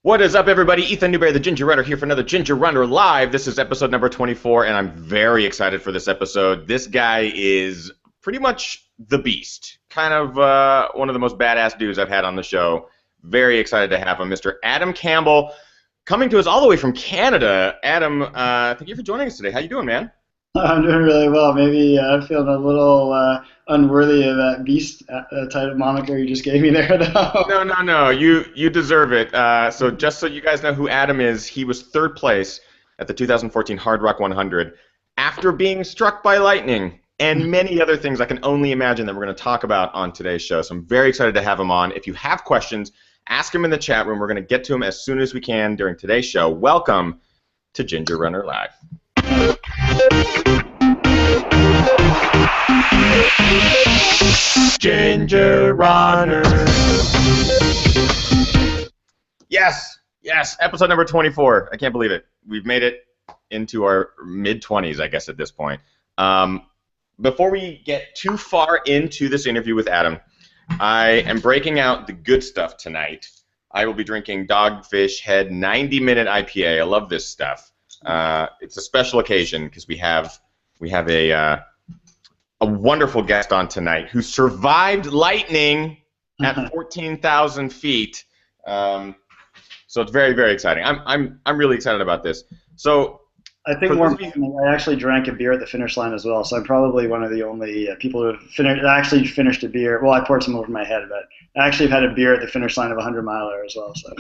What is up, everybody? Ethan Newberry, the Ginger Runner, here for another Ginger Runner Live. This is episode number 24, and I'm very excited for this episode. This guy is pretty much the beast. Kind of one of the most badass dudes I've had on the show. Very excited to have him, Mr. Adam Campbell, coming to us all the way from Canada. Adam, thank you for joining us today. How you doing, man? I'm doing really well. Maybe I'm feeling a little unworthy of that beast type of moniker you just gave me there, though. No. You deserve it. So just so you guys know who Adam is, he was third place at the 2014 Hardrock 100 after being struck by lightning and many other things I can only imagine that we're going to talk about on today's show. So I'm very excited to have him on. If you have questions, ask him in the chat room. We're going to get to him as soon as we can during today's show. Welcome to Ginger Runner Live. Ginger Runner. Yes, episode number 24. I can't believe it. We've made it into our mid-20s, I guess, at this point. Before we get too far into this interview with Adam, I am breaking out the good stuff tonight. I will be drinking Dogfish Head 90-minute IPA. I love this stuff. It's a special occasion because we have a wonderful guest on tonight who survived lightning at 14,000 feet. So it's very, very exciting. I'm really excited about this. So I think I actually drank a beer at the finish line as well, so I'm probably one of the only people who have actually finished a beer. Well, I poured some over my head, but I actually have had a beer at the finish line of a 100-miler as well. So.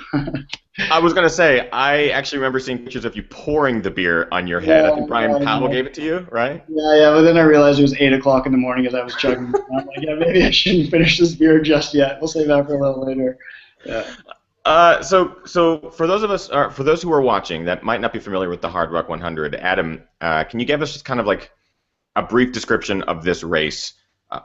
I was going to say, I actually remember seeing pictures of you pouring the beer on your head. I think Brian Powell gave it to you, right? Yeah, but then I realized it was 8 o'clock in the morning as I was chugging. I'm like, yeah, maybe I shouldn't finish this beer just yet. We'll save that for a little later. Yeah. So for those who are watching that might not be familiar with the Hardrock 100, Adam, can you give us just kind of like a brief description of this race,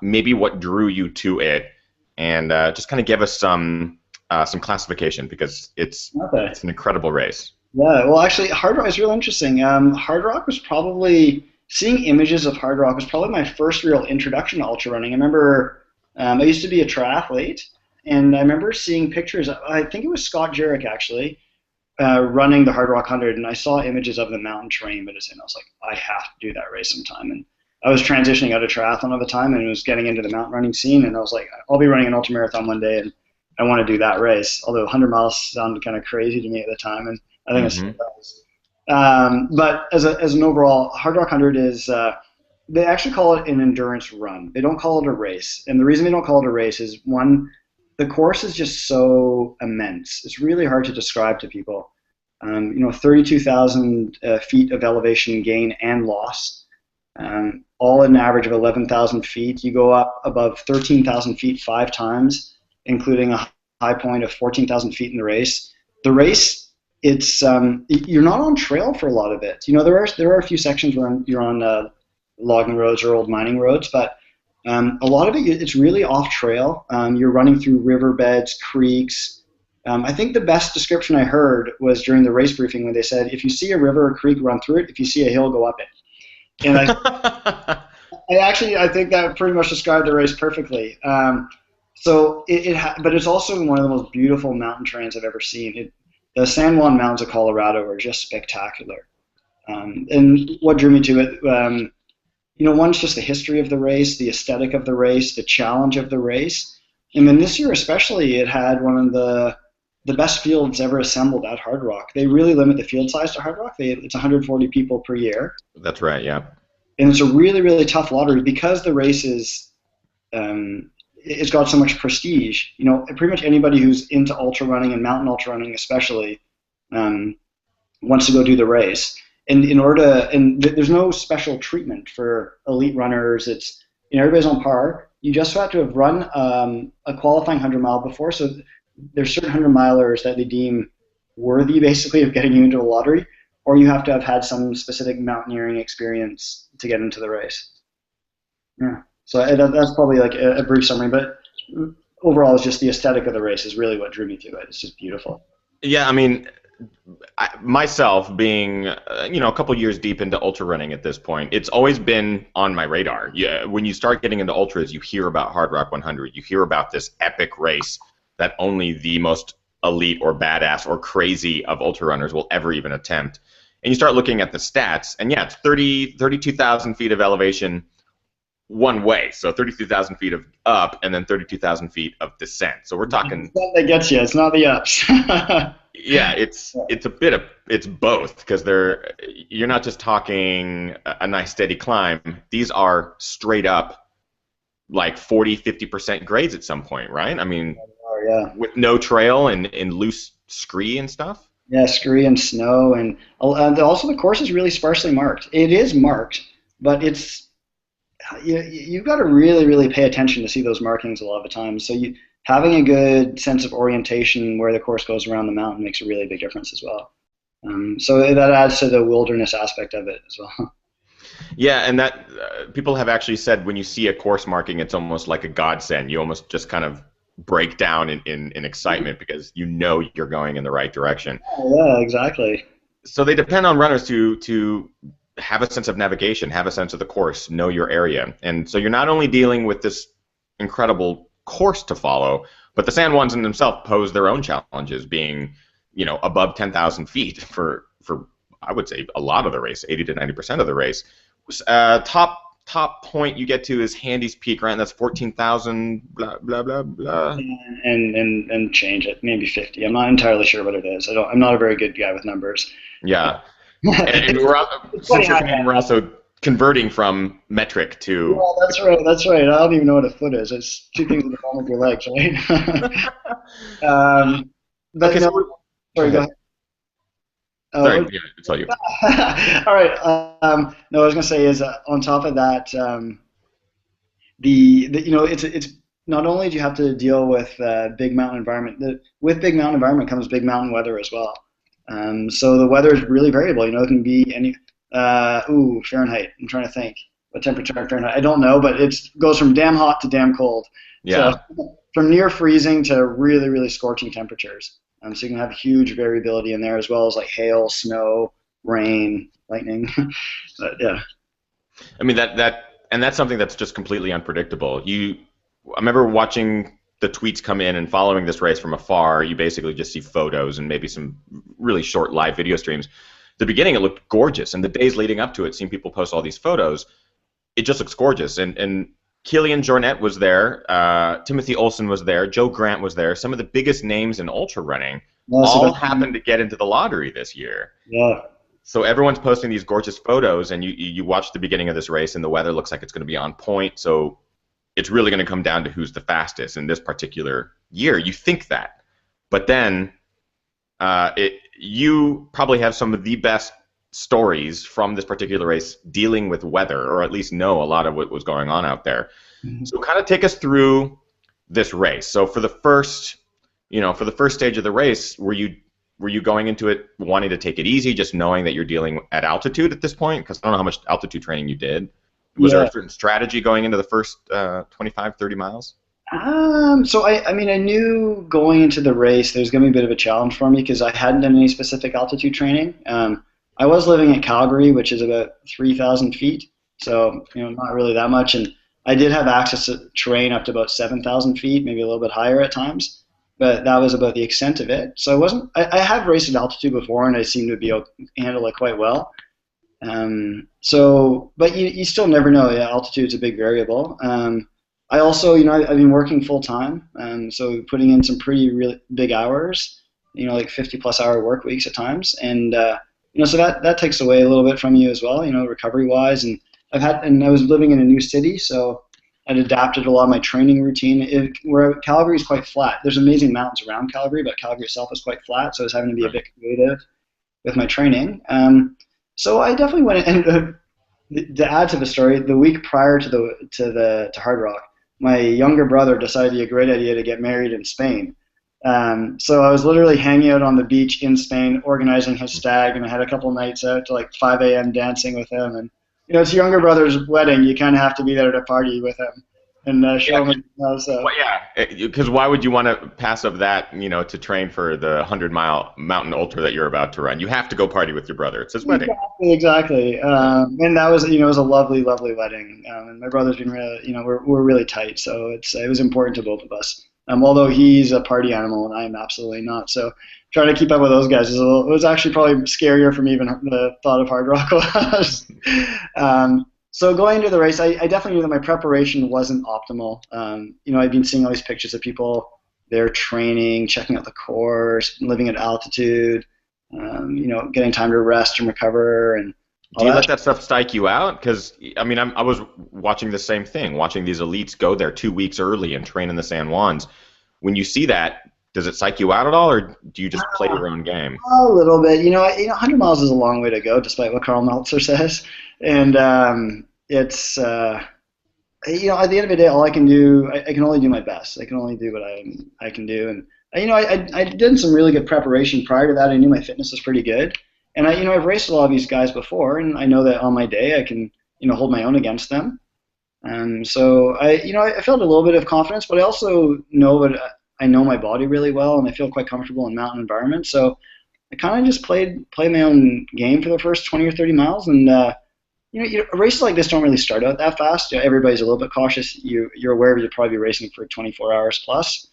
maybe what drew you to it, and just kind of give us some classification because it's an incredible race. Yeah, well, actually, Hardrock is real interesting. Hardrock was probably seeing images of Hardrock was probably my first real introduction to ultra running. I remember I used to be a triathlete. And I remember seeing pictures, I think it was Scott Jurek actually, running the Hardrock 100, and I saw images of the mountain terrain, and I was like, I have to do that race sometime. And I was transitioning out of triathlon at the time and was getting into the mountain running scene, and I was like, I'll be running an ultramarathon one day, and I want to do that race. Although 100 miles sounded kind of crazy to me at the time, and I think it still does. But as an overall, Hardrock 100 is, they actually call it an endurance run. They don't call it a race. And the reason they don't call it a race is, one, the course is just so immense. It's really hard to describe to people. 32,000 feet of elevation gain and loss, all at an average of 11,000 feet. You go up above 13,000 feet 5 times, including a high point of 14,000 feet in the race. The race, it's you're not on trail for a lot of it. There are a few sections where you're on logging roads or old mining roads, but a lot of it's really off trail. You're running through riverbeds, creeks. I think the best description I heard was during the race briefing when they said, if you see a river or creek, run through it. If you see a hill, go up it. And I think that pretty much described the race perfectly. But it's also one of the most beautiful mountain terrains I've ever seen. The San Juan Mountains of Colorado are just spectacular. And what drew me to it, one's just the history of the race, the aesthetic of the race, the challenge of the race. And then this year especially, it had one of the best fields ever assembled at Hardrock. They really limit the field size to Hardrock. It's 140 people per year. That's right, yeah. And it's a really, really tough lottery because the race is, it's got so much prestige. Pretty much anybody who's into ultra running and mountain ultra running especially wants to go do the race. And there's no special treatment for elite runners. It's everybody's on par. You just have to have run a qualifying 100-mile before. So there's certain 100-milers that they deem worthy, basically, of getting you into a lottery, or you have to have had some specific mountaineering experience to get into the race. Yeah. So that's probably like a brief summary, but overall, it's just the aesthetic of the race is really what drew me to it. It's just beautiful. Yeah, I mean, myself being a couple years deep into ultra running at this point, it's always been on my radar. When you start getting into ultras, you hear about Hardrock 100, you hear about this epic race that only the most elite or badass or crazy of ultra runners will ever even attempt. And you start looking at the stats, and yeah, it's 32,000 feet of elevation one way, so 32,000 feet of up, and then 32,000 feet of descent. So we're talking. That gets you. It's not the ups. Yeah, it's both, because you're not just talking a nice steady climb. These are straight up like 40-50% grades at some point, right? I mean, yeah. With no trail and loose scree and stuff. Yeah, scree and snow, and also the course is really sparsely marked. It is marked, but you've got to really, really pay attention to see those markings a lot of the time. So having a good sense of orientation where the course goes around the mountain makes a really big difference as well. So that adds to the wilderness aspect of it as well. Yeah, and that people have actually said when you see a course marking, it's almost like a godsend. You almost just kind of break down in excitement because you know you're going in the right direction. Yeah, exactly. So they depend on runners to have a sense of navigation, have a sense of the course, know your area. And so you're not only dealing with this incredible course to follow, but the San Juans in themselves pose their own challenges, being, above 10,000 feet for I would say a lot of the race, 80 to 90% of the race. Top point you get to is Handy's Peak, right? And that's 14,000 blah blah blah blah. And change it, maybe 50. I'm not entirely sure what it is. I'm not a very good guy with numbers. Yeah. and we're also converting from metric to. Well, that's right. I don't even know what a foot is. It's two things in the palm of your legs, right? Okay, sorry, go ahead. Sorry, yeah, it's all you. All right. No, I was going to say is on top of that, it's not only do you have to deal with big mountain environment. With big mountain environment comes big mountain weather as well. So the weather is really variable. It can be any. Fahrenheit. I'm trying to think. What temperature in Fahrenheit? I don't know, but it goes from damn hot to damn cold. Yeah. So from near freezing to really, really scorching temperatures. So you can have huge variability in there, as well as like hail, snow, rain, lightning. But, yeah. I mean that's something that's just completely unpredictable. I remember watching the tweets come in and following this race from afar. You basically just see photos and maybe some really short live video streams. The beginning, it looked gorgeous, and the days leading up to it, seeing people post all these photos, it just looks gorgeous. And Kilian Jornet was there, Timothy Olsen was there, Joe Grant was there. Some of the biggest names in ultra running all happened to get into the lottery this year. Yeah. So everyone's posting these gorgeous photos, and you watch the beginning of this race, and the weather looks like it's going to be on point. So it's really going to come down to who's the fastest in this particular year. You think that, but then you probably have some of the best stories from this particular race dealing with weather, or at least know a lot of what was going on out there. Mm-hmm. So kind of take us through this race. So for the first stage of the race, were you going into it wanting to take it easy, just knowing that you're dealing at altitude at this point? Because I don't know how much altitude training you did. Was there a certain strategy going into the first 25, 30 miles? So I knew going into the race there was going to be a bit of a challenge for me because I hadn't done any specific altitude training. I was living in Calgary, which is about 3,000 feet, so not really that much. And I did have access to terrain up to about 7,000 feet, maybe a little bit higher at times, but that was about the extent of it. So I have raced at altitude before, and I seem to be able to handle it quite well. But you still never know. Yeah, altitude's a big variable. I also, I've been working full time, so putting in some really big hours, like 50+ hour work weeks at times, and so that takes away a little bit from you as well, recovery wise. And I was living in a new city, so I'd adapted a lot of my training routine. Where Calgary is quite flat. There's amazing mountains around Calgary, but Calgary itself is quite flat, so I was having to be a bit creative with my training. So I definitely went, and to add to the story, the week prior to Hardrock, my younger brother decided it'd be a great idea to get married in Spain. So I was literally hanging out on the beach in Spain, organizing his stag, and I had a couple nights out to like 5 a.m. dancing with him. And it's your younger brother's wedding; you kind of have to be there to party with him and show him. So. Well, yeah, because why would you want to pass up that, to train for the 100-mile mountain ultra that you're about to run? You have to go party with your brother. It's his wedding. Exactly. And that was, it was a lovely, lovely wedding. And my brother's been really, we're really tight, so it was important to both of us. Although he's a party animal and I am absolutely not. So trying to keep up with those guys it was actually probably scarier for me even the thought of Hardrock was. So going into the race, I definitely knew that my preparation wasn't optimal. I'd been seeing all these pictures of people, they're training, checking out the course, living at altitude, getting time to rest and recover and all Do you that. let that stuff psych you out? Because, I mean, I was watching the same thing, watching these elites go there 2 weeks early and train in the San Juans. When you see that, does it psych you out at all, or do you just play your own game? A little bit. 100 miles is a long way to go, despite what Karl Meltzer says. And it's, at the end of the day, all I can do, I can only do my best. I can only do what I can do. And, I did some really good preparation prior to that. I knew my fitness was pretty good. And I've raced a lot of these guys before, and I know that on my day I can, hold my own against them. And so I felt a little bit of confidence, but I also know that I know my body really well, and I feel quite comfortable in mountain environments. So I kind of just played my own game for the first 20 or 30 miles, and races like this don't really start out that fast. Everybody's a little bit cautious. You're aware you'll probably be racing for 24 hours plus.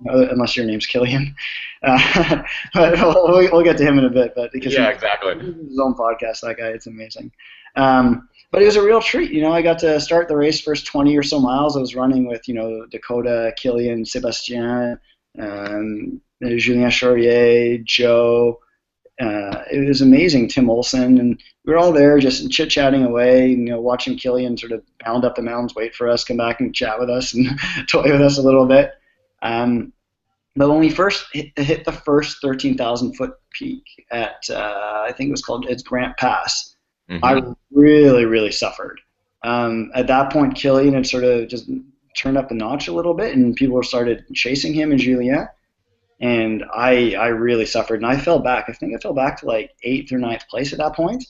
Unless your name's Killian. But we'll get to him in a bit. But because exactly. His own podcast, that guy, it's amazing. But it was a real treat. I got to start the race first 20 or so miles. I was running with, Dakota, Killian, Sebastien, Julien Charrier, Joe. It was amazing, Tim Olson, and we were all there just chit-chatting away, watching Killian sort of bound up the mountains, wait for us, come back and chat with us and toy with us a little bit. But when we first hit the first 13,000 foot peak at, I think it's Grant Pass, I really, really suffered. At that point, Killian had sort of just turned up the notch a little bit, and people started chasing him and Julien, and I really suffered, and I fell back. I think I fell back to like 8th or 9th place at that point.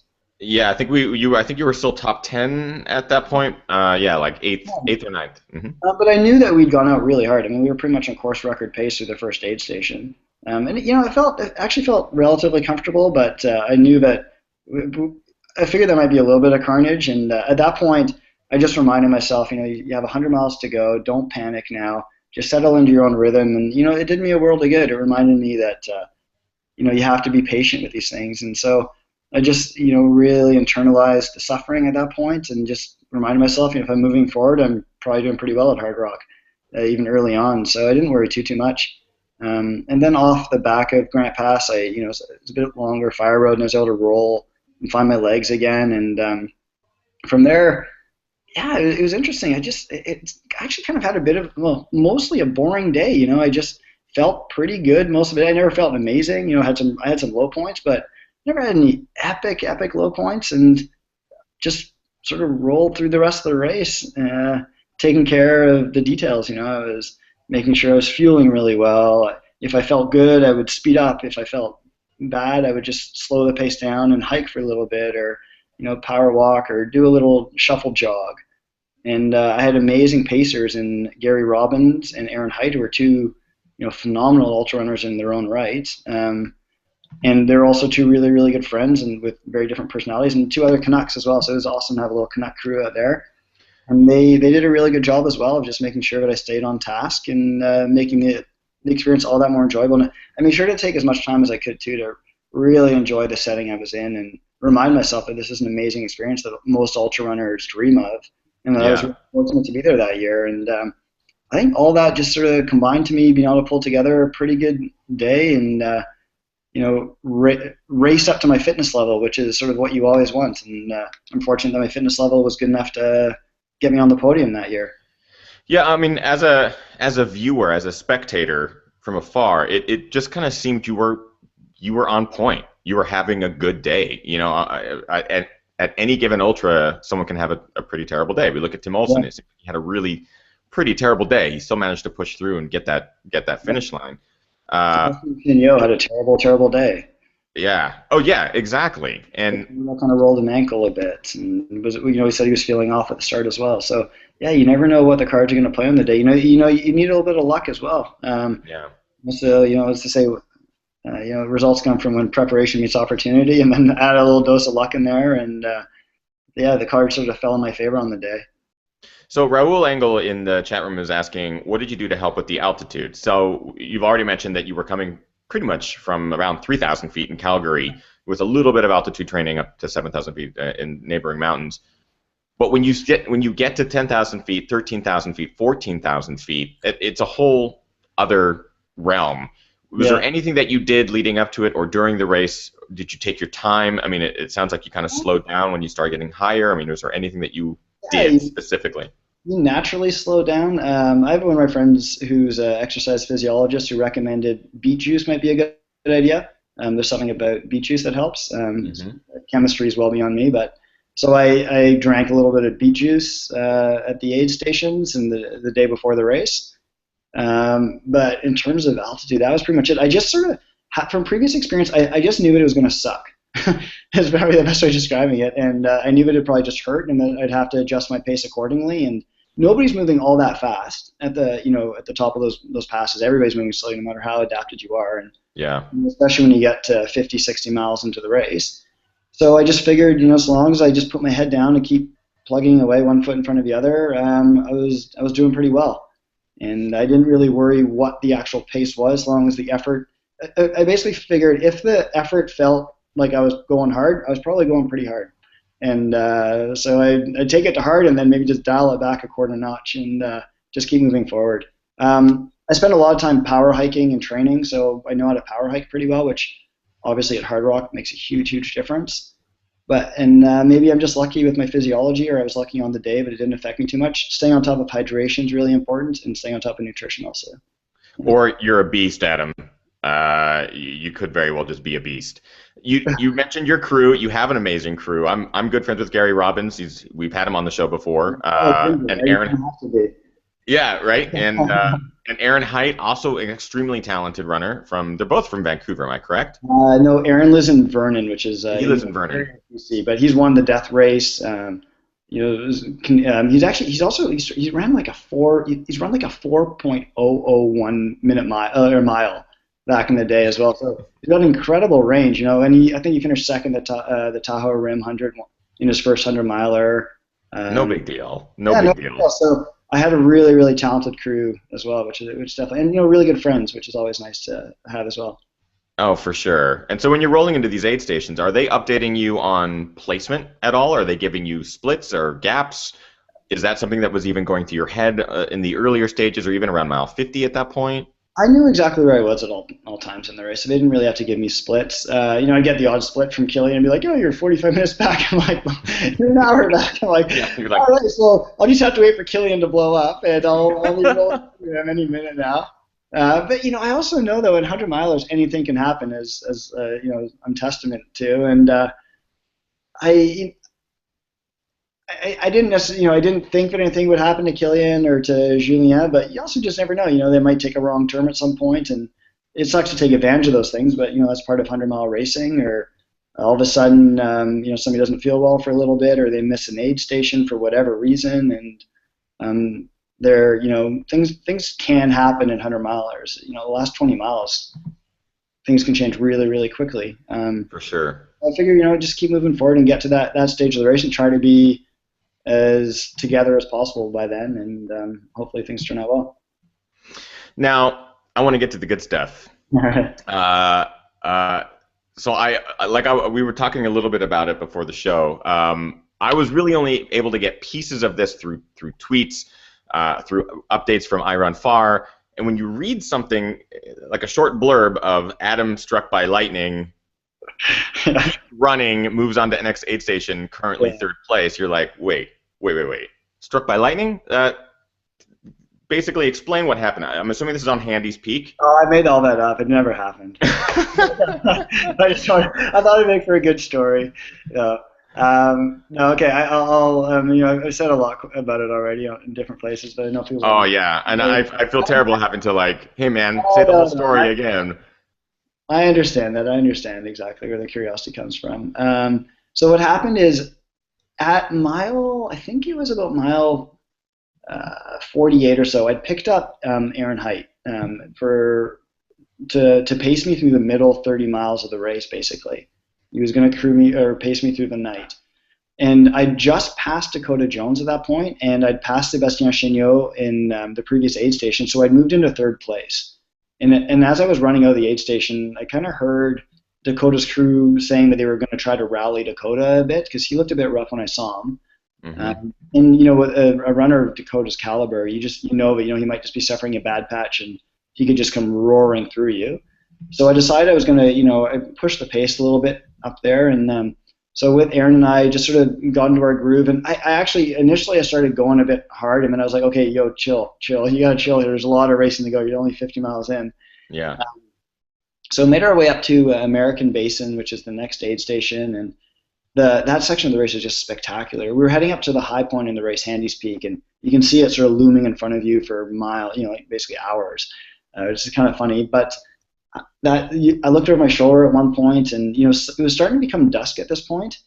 Yeah, I think you were still top 10 at that point. Like 8th or 9th. But I knew that we'd gone out really hard. I mean, we were pretty much on course record pace through the first aid station. And it actually felt relatively comfortable, but I knew that I figured there might be a little bit of carnage. And at that point, I just reminded myself, you have 100 miles to go. Don't panic now. Just settle into your own rhythm. And it did me a world of good. It reminded me that you have to be patient with these things. And so I just, really internalized the suffering at that point and just reminded myself, if I'm moving forward, I'm probably doing pretty well at Hardrock, even early on. So I didn't worry too much. And then off the back of Grant Pass, it was a bit longer fire road, and I was able to roll and find my legs again. And from there, it was interesting. It actually kind of had a bit of, mostly a boring day. I just felt pretty good most of it. I never felt amazing. I had some low points, but never had any epic low points, and just sort of rolled through the rest of the race, taking care of the details. I was making sure I was fueling really well. If I felt good, I would speed up. If I felt bad, I would just slow the pace down and hike for a little bit, or power walk, or do a little shuffle jog. And I had amazing pacers in Gary Robbins and Aaron Height, who were two phenomenal ultra runners in their own right. And they're also two really, really good friends and with very different personalities, and two other Canucks as well. So it was awesome to have a little Canuck crew out there. And they did a really good job as well of just making sure that I stayed on task and making the experience all that more enjoyable. And I made sure to take as much time as I could, too, to really enjoy the setting I was in and remind myself that this is an amazing experience that most ultra runners dream of. And I was really fortunate to be there that year. And I think all that just sort of combined to me being able to pull together a pretty good day and race up to my fitness level, which is sort of what you always want. And I'm fortunate that my fitness level was good enough to get me on the podium that year. Yeah, I mean, as a viewer, as a spectator from afar, it just kind of seemed you were on point. You were having a good day. At any given ultra, someone can have a pretty terrible day. We look at Tim Olson; he had a really pretty terrible day. He still managed to push through and get that finish line. Pinot had a terrible day. Yeah. Oh, yeah. Exactly. And kind of rolled an ankle a bit, and he said he was feeling off at the start as well. So yeah, you never know what the cards are going to play on the day. You need a little bit of luck as well. So as to say, results come from when preparation meets opportunity, and then add a little dose of luck in there, and the cards sort of fell in my favor on the day. So Raul Engel in the chat room is asking, what did you do to help with the altitude? So you've already mentioned that you were coming pretty much from around 3,000 feet in Calgary with a little bit of altitude training up to 7,000 feet in neighboring mountains. But when you get to 10,000 feet, 13,000 feet, 14,000 feet, it's a whole other realm. Was there anything that you did leading up to it or during the race? Did you take your time? I mean, it sounds like you kind of slowed down when you started getting higher. I mean, was there anything that you did specifically? You naturally slow down. I have one of my friends who's an exercise physiologist who recommended beet juice might be a good idea. There's something about beet juice that helps. Chemistry is well beyond me, but so I drank a little bit of beet juice at the aid stations and the day before the race. But in terms of altitude, that was pretty much it. I just sort of, from previous experience, I just knew it was going to suck. That's probably the best way of describing it. And I knew it would probably just hurt, and then I'd have to adjust my pace accordingly. And nobody's moving all that fast at the top of those passes. Everybody's moving slowly, no matter how adapted you are. And especially when you get to 50, 60 miles into the race. So I just figured, as long as I just put my head down and keep plugging away one foot in front of the other, I was doing pretty well. And I didn't really worry what the actual pace was, as long as the effort. I basically figured if the effort felt like I was going hard, I was probably going pretty hard. And so I'd take it to heart and then maybe just dial it back a quarter notch and just keep moving forward. I spent a lot of time power hiking and training, so I know how to power hike pretty well, which obviously at Hardrock makes a huge, huge difference. And maybe I'm just lucky with my physiology, or I was lucky on the day, but it didn't affect me too much. Staying on top of hydration is really important, and staying on top of nutrition also. Or you're a beast, Adam. You could very well just be a beast. You mentioned your crew. You have an amazing crew. I'm good friends with Gary Robbins. We've had him on the show before. And Aaron. Yeah, right. And Aaron Height, also an extremely talented runner. They're both from Vancouver. Am I correct? No, Aaron lives in Vernon, which is he lives in Vernon, BC, but he's won the death race. He's run like a 4.001 minute mile back in the day as well. So he's got an incredible range, and I think he finished second at the Tahoe Rim 100 in his first 100-miler. No big deal. No big deal. So I had a really, really talented crew as well, which definitely, and really good friends, which is always nice to have as well. Oh, for sure. And so when you're rolling into these aid stations, are they updating you on placement at all? Are they giving you splits or gaps? Is that something that was even going through your head in the earlier stages, or even around mile 50 at that point? I knew exactly where I was at all times in the race, so they didn't really have to give me splits. I'd get the odd split from Killian and be like, you're 45 minutes back. I'm like, you're an hour back. I'm like, all right, so I'll just have to wait for Killian to blow up, and I'll roll him any minute now. But I also know, though, in 100 milers, anything can happen, as I'm testament to. And I didn't necessarily, I didn't think that anything would happen to Killian or to Julien, but you also just never know. They might take a wrong turn at some point, and it sucks to take advantage of those things. But that's part of 100-mile racing. Or all of a sudden, somebody doesn't feel well for a little bit, or they miss an aid station for whatever reason, and things can happen in 100 milers. The last 20 miles, things can change really, really quickly. For sure. I figure, just keep moving forward and get to that stage of the race and try to be as together as possible by then, and hopefully things turn out well. Now, I want to get to the good stuff. All right. So we were talking a little bit about it before the show. I was really only able to get pieces of this through tweets, through updates from iRunFar, and when you read something like a short blurb of Adam struck by lightning, running, moves on to the next aid station, currently third place, you're like, wait. Struck by lightning? Basically, explain what happened. I'm assuming this is on Handy's Peak. Oh, I made all that up. It never happened. I thought it'd make for a good story. No, okay. I've said a lot about it already in different places, but I know people. Oh yeah, and I feel terrible having to hey man, say the whole story again. I understand that. I understand exactly where the curiosity comes from. So what happened is at I think it was about mile 48 or so, I'd picked up Aaron Height to pace me through the middle 30 miles of the race, basically. He was going to crew me or pace me through the night. And I'd just passed Dakota Jones at that point, and I'd passed Sebastien Chéniaud in the previous aid station, so I'd moved into third place. And as I was running out of the aid station, I kind of heard Dakota's crew saying that they were going to try to rally Dakota a bit because he looked a bit rough when I saw him. And with a runner of Dakota's caliber, you know that he might just be suffering a bad patch and he could just come roaring through you. So I decided I was going to push the pace a little bit up there, and so with Aaron and I just sort of got into our groove. And I actually initially I started going a bit hard, and then I was like, okay, yo, chill, you gotta chill here. There's a lot of racing to go. You're only 50 miles in. Yeah. So made our way up to American Basin, which is the next aid station, and that section of the race is just spectacular. We were heading up to the high point in the race, Handy's Peak, and you can see it sort of looming in front of you for miles, like basically hours. Which is kind of funny, but I looked over my shoulder at one point, and it was starting to become dusk at this point,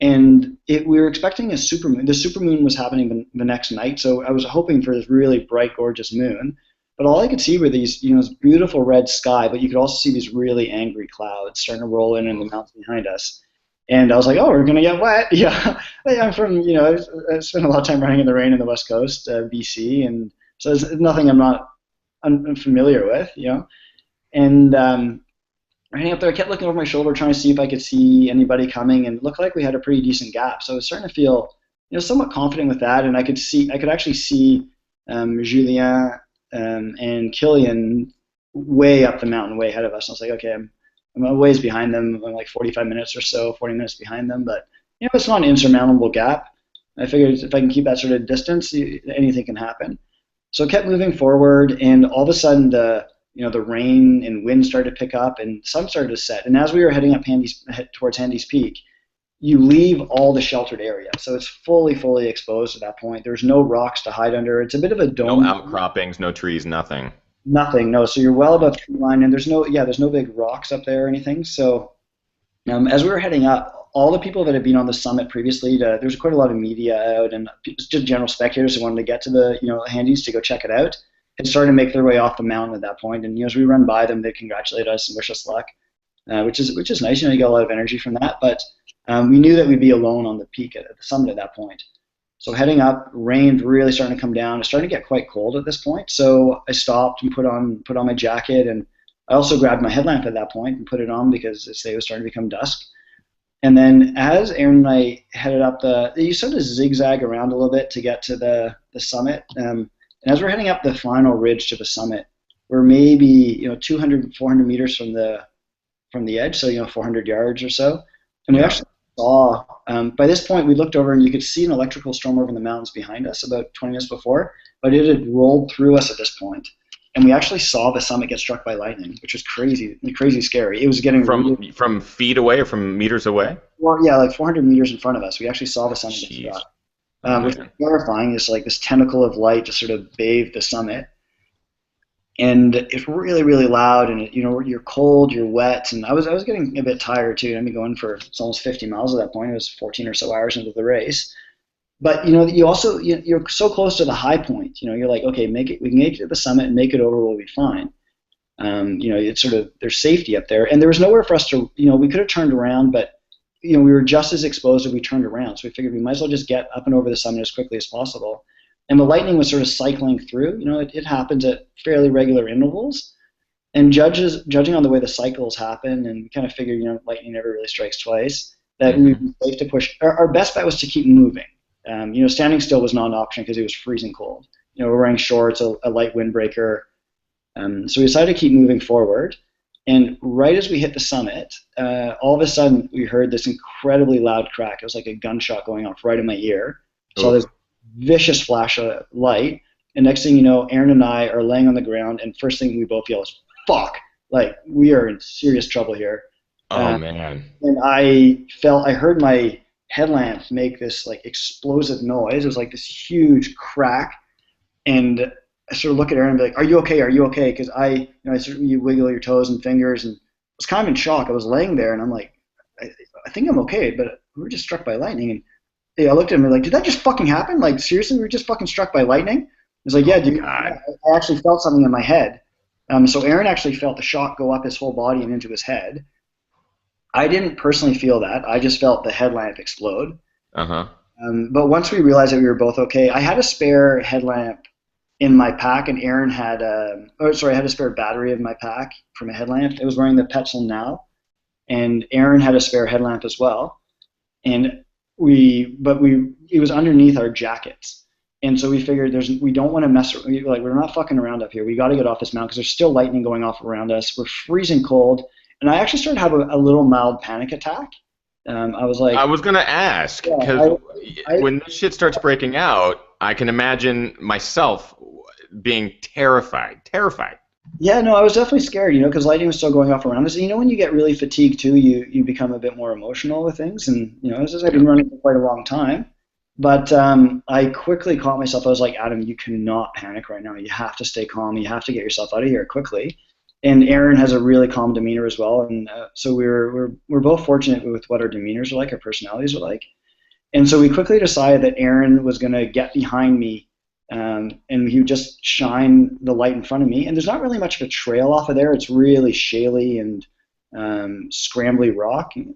and we were expecting a supermoon. The supermoon was happening the next night, so I was hoping for this really bright, gorgeous moon. But all I could see were these, this beautiful red sky, but you could also see these really angry clouds starting to roll in the mountains behind us. And I was like, oh, we're gonna get wet. Yeah, I'm from, I spent a lot of time running in the rain in the West Coast, BC, and so it's nothing I'm not unfamiliar with, And running up there, I kept looking over my shoulder, trying to see if I could see anybody coming, and it looked like we had a pretty decent gap. So I was starting to feel, somewhat confident with that, and I could actually see Julien and Killian way up the mountain, way ahead of us. And I was like, okay, I'm a ways behind them. I'm like 45 minutes or so, 40 minutes behind them, but it's not an insurmountable gap. I figured if I can keep that sort of distance, anything can happen. So I kept moving forward, and all of a sudden the rain and wind started to pick up, and sun started to set. And as we were heading up towards Handy's Peak, you leave all the sheltered area, so it's fully exposed at that point. There's no rocks to hide under. It's a bit of a dome. No outcroppings, no trees, nothing. Nothing, no. So you're well above tree line, and there's no big rocks up there or anything. So as we were heading up, all the people that had been on the summit previously, there's quite a lot of media out, and just general spectators who wanted to get to the Handies to go check it out, had started to make their way off the mountain at that point. And as we run by them, they congratulate us and wish us luck, which is nice. You get a lot of energy from that. But we knew that we'd be alone on the peak at the summit at that point. So heading up, rain really starting to come down. It's starting to get quite cold at this point. So I stopped and put on my jacket, and I also grabbed my headlamp at that point and put it on because it was starting to become dusk. And then as Aaron and I headed up you sort of zigzag around a little bit to get to the summit. And as we're heading up the final ridge to the summit, we're maybe 200, 400 meters from the edge, so 400 yards or so. And we actually saw, by this point we looked over and you could see an electrical storm over in the mountains behind us about 20 minutes before, but it had rolled through us at this point. And we actually saw the summit get struck by lightning, which was crazy scary. It was getting from feet away or from meters away? Well, yeah, like 400 meters in front of us. We actually saw the summit get struck, which was terrifying. It's like this tentacle of light just sort of bathed the summit, and it's really, really loud. And you're cold, you're wet, and I was getting a bit tired too. I mean, going for it's almost 50 miles at that point. It was 14 or so hours into the race. But you also you're so close to the high point. You're like, okay, we can make it to the summit and make it over, we'll be fine. It's sort of there's safety up there, and there was nowhere for us to. We could have turned around, but we were just as exposed if we turned around. So we figured we might as well just get up and over the summit as quickly as possible. And the lightning was sort of cycling through. It happens at fairly regular intervals, and judging on the way the cycles happen, and we kind of figured lightning never really strikes twice. That we'd be safe to push. Our best bet was to keep moving. Standing still was not an option because it was freezing cold. We're wearing shorts, a light windbreaker. So we decided to keep moving forward. And right as we hit the summit, all of a sudden we heard this incredibly loud crack. It was like a gunshot going off right in my ear. So this vicious flash of light. And next thing you know, Aaron and I are laying on the ground, and first thing we both yell is, fuck! Like, we are in serious trouble here. Oh, man. And I heard my headlamp make this like explosive noise. It was like this huge crack, and I sort of look at Aaron and be like, "Are you okay? Are you okay?" Because you wiggle your toes and fingers, and I was kind of in shock. I was laying there, and I'm like, I think I'm okay, but we were just struck by lightning. And I looked at him and like, did that just fucking happen? Like, seriously, we were just fucking struck by lightning? I was like, yeah, dude. I actually felt something in my head. So Aaron actually felt the shock go up his whole body and into his head. I didn't personally feel that. I just felt the headlamp explode. Uh-huh. But once we realized that we were both okay, I had a spare headlamp in my pack, and Aaron had I had a spare battery in my pack from a headlamp. It was wearing the Petzl Now, and Aaron had a spare headlamp as well. And it was underneath our jackets. And so we figured we don't want to we're not fucking around up here. We got to get off this mountain because there's still lightning going off around us. We're freezing cold. And I actually started to have a little mild panic attack. I was like, I was gonna ask because when this shit starts breaking out, I can imagine myself being terrified. Yeah, no, I was definitely scared, because lightning was still going off around us. And when you get really fatigued too, you become a bit more emotional with things. And as I've been running for quite a long time. But I quickly caught myself. I was like, Adam, you cannot panic right now. You have to stay calm. You have to get yourself out of here quickly. And Aaron has a really calm demeanor as well. And so we're both fortunate with what our demeanors are like, our personalities are like. And so we quickly decided that Aaron was going to get behind me, and he would just shine the light in front of me. And there's not really much of a trail off of there. It's really shaly and scrambly rock. And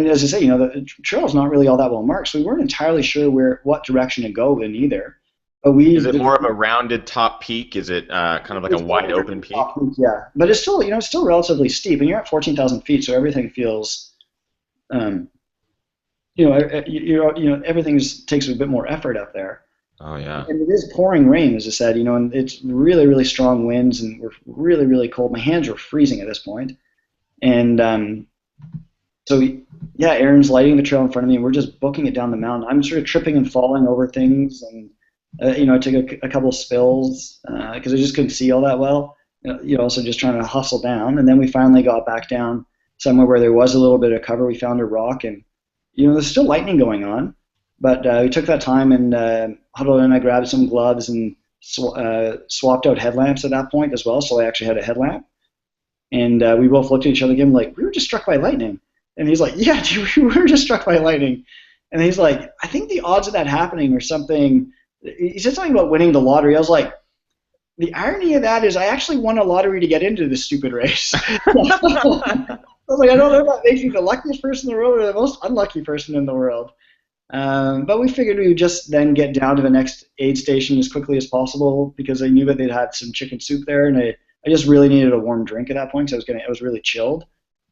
as I say, the trail is not really all that well marked, so we weren't entirely sure what direction to go in either. But is it more of a rounded top peak? Is it kind of like a wide open peak? Yeah, but it's still it's still relatively steep, and you're at 14,000 feet, so everything feels, everything takes a bit more effort up there. Oh yeah. And it is pouring rain, as I said, and it's really, really strong winds, and we're really, really cold. My hands were freezing at this point, and so Aaron's lighting the trail in front of me, and we're just booking it down the mountain. I'm sort of tripping and falling over things, and I took a couple of spills because I just couldn't see all that well. Also just trying to hustle down, and then we finally got back down somewhere where there was a little bit of cover. We found a rock, and there's still lightning going on, but we took that time and huddled in. I grabbed some gloves and swapped out headlamps at that point as well, so I actually had a headlamp. And we both looked at each other again like, we were just struck by lightning. And he's like, yeah, dude, we were just struck by lightning. And he's like, I think the odds of that happening or something. He said something about winning the lottery. I was like, the irony of that is I actually won a lottery to get into this stupid race. I was like, I don't know if that makes me the luckiest person in the world or the most unlucky person in the world. But we figured we would just then get down to the next aid station as quickly as possible because I knew that they'd had some chicken soup there, and I just really needed a warm drink at that point because I was really chilled,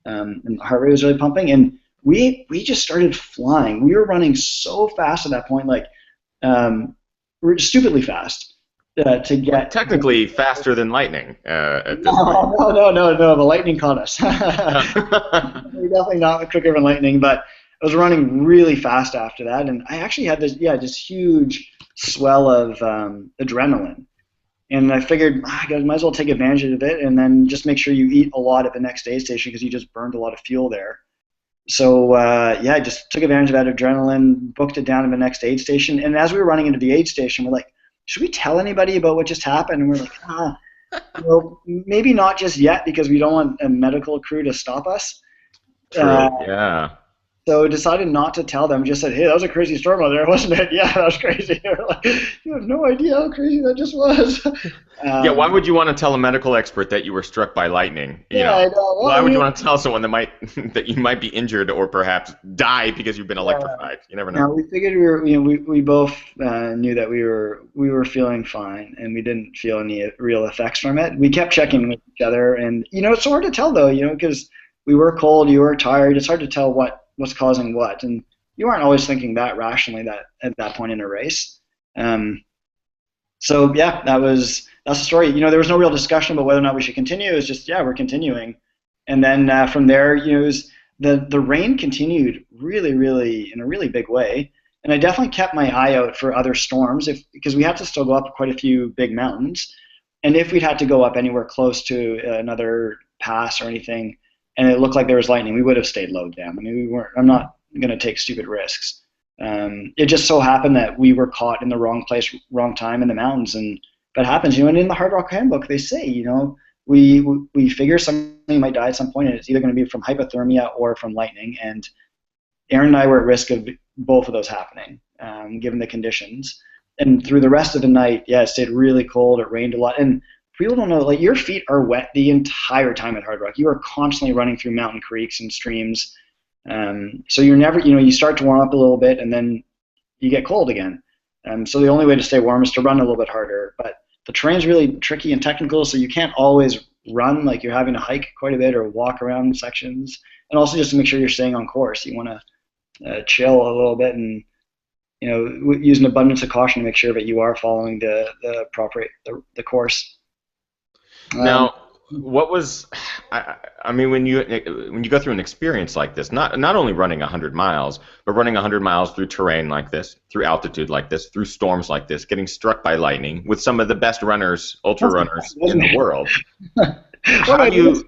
and the heart rate was really pumping, and we just started flying. We were running so fast at that point, like we were stuply fast to get. Technically faster than lightning at this point. No, the lightning caught us. We're definitely not quicker than lightning, but I was running really fast after that, and I actually had this huge swell of adrenaline. And I figured, I might as well take advantage of it and then just make sure you eat a lot at the next aid station because you just burned a lot of fuel there. So, I just took advantage of that adrenaline, booked it down to the next aid station. And as we were running into the aid station, we're like, should we tell anybody about what just happened? And we're like, maybe not just yet because we don't want a medical crew to stop us. True, yeah. So decided not to tell them, just said, hey, that was a crazy storm out there, wasn't it? Yeah, that was crazy. They were like, you have no idea how crazy that just was. Yeah, why would you want to tell a medical expert that you were struck by lightning? I know. Well, why would you want to tell someone that you might be injured or perhaps die because you've been electrified? You never know. No, we figured we both knew that we were feeling fine and we didn't feel any real effects from it. We kept checking with each other, and it's hard to tell though, because we were cold, you were tired. It's hard to tell what's causing what, and you aren't always thinking that rationally at that point in a race. So yeah, that's the story. There was no real discussion about whether or not we should continue. It was just, we're continuing. And then from there, the rain continued really, really in a really big way. And I definitely kept my eye out for other storms because we had to still go up quite a few big mountains. And if we'd had to go up anywhere close to another pass or anything, and it looked like there was lightning, we would have stayed low down. I mean, I'm not going to take stupid risks. It just so happened that we were caught in the wrong place, wrong time in the mountains, and that happens. And in the Hardrock handbook, they say, we figure somebody might die at some point, and it's either going to be from hypothermia or from lightning. And Aaron and I were at risk of both of those happening, given the conditions. And through the rest of the night, it stayed really cold. It rained a lot, and people don't know, your feet are wet the entire time at Hardrock. You are constantly running through mountain creeks and streams. So you're never, you start to warm up a little bit and then you get cold again. So the only way to stay warm is to run a little bit harder. But the terrain's really tricky and technical, so you can't always run, like you're having to hike quite a bit or walk around sections. And also just to make sure you're staying on course, you want to chill a little bit and use an abundance of caution to make sure that you are following the proper the course. Now, what was I mean when you go through an experience like this, not only running 100 miles, but running 100 miles through terrain like this, through altitude like this, through storms like this, getting struck by lightning with some of the best runners, ultra runners in the world. How do you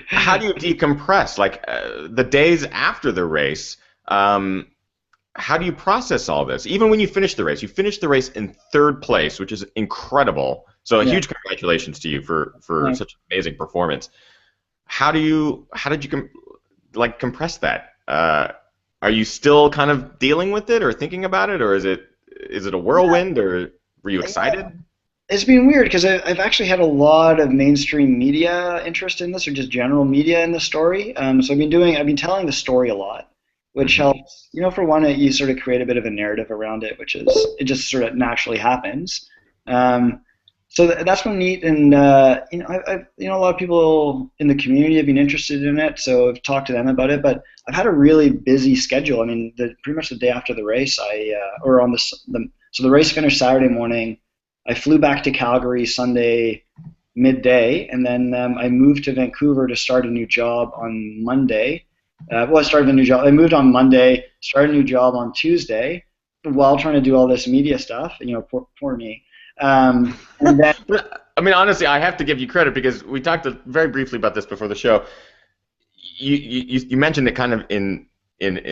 decompress? Like the days after the race, how do you process all this? Even when you finish the race, you finished the race in 3rd place, which is incredible. So a huge congratulations to you for such an amazing performance. How did you compress that? Are you still kind of dealing with it or thinking about it, or is it a whirlwind, or were you excited? It's been weird because I've actually had a lot of mainstream media interest in this, or just general media in the story. So I've been telling the story a lot, which helps. For one, you sort of create a bit of a narrative around it, which is it just sort of naturally happens. So that's been neat, and a lot of people in the community have been interested in it, so I've talked to them about it. But I've had a really busy schedule. I mean, pretty much the day after the race, so the race finished Saturday morning. I flew back to Calgary Sunday midday, and then I moved to Vancouver to start a new job on Monday. I started a new job. I moved on Monday, started a new job on Tuesday, while trying to do all this media stuff. Poor me. And then, I mean, honestly, I have to give you credit because we talked very briefly about this before the show. You mentioned it kind of in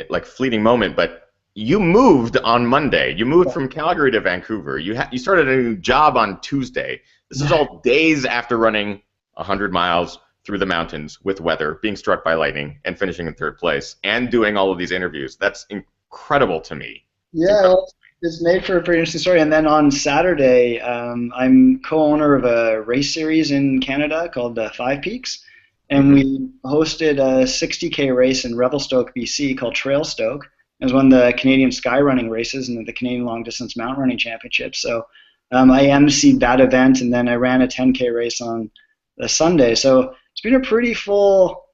like fleeting moment, but you moved on Monday. You moved from Calgary to Vancouver. You started a new job on Tuesday. This is all days after running 100 miles through the mountains with weather, being struck by lightning, and finishing in 3rd place, and doing all of these interviews. That's incredible to me. Yeah. It's made for a pretty interesting story. And then on Saturday, I'm co-owner of a race series in Canada called Five Peaks, and we hosted a 60K race in Revelstoke, BC called Trail Stoke. It was one of the Canadian skyrunning races and the Canadian Long Distance Mountain Running Championships. So I emceed that event, and then I ran a 10K race on the Sunday. So it's been a pretty full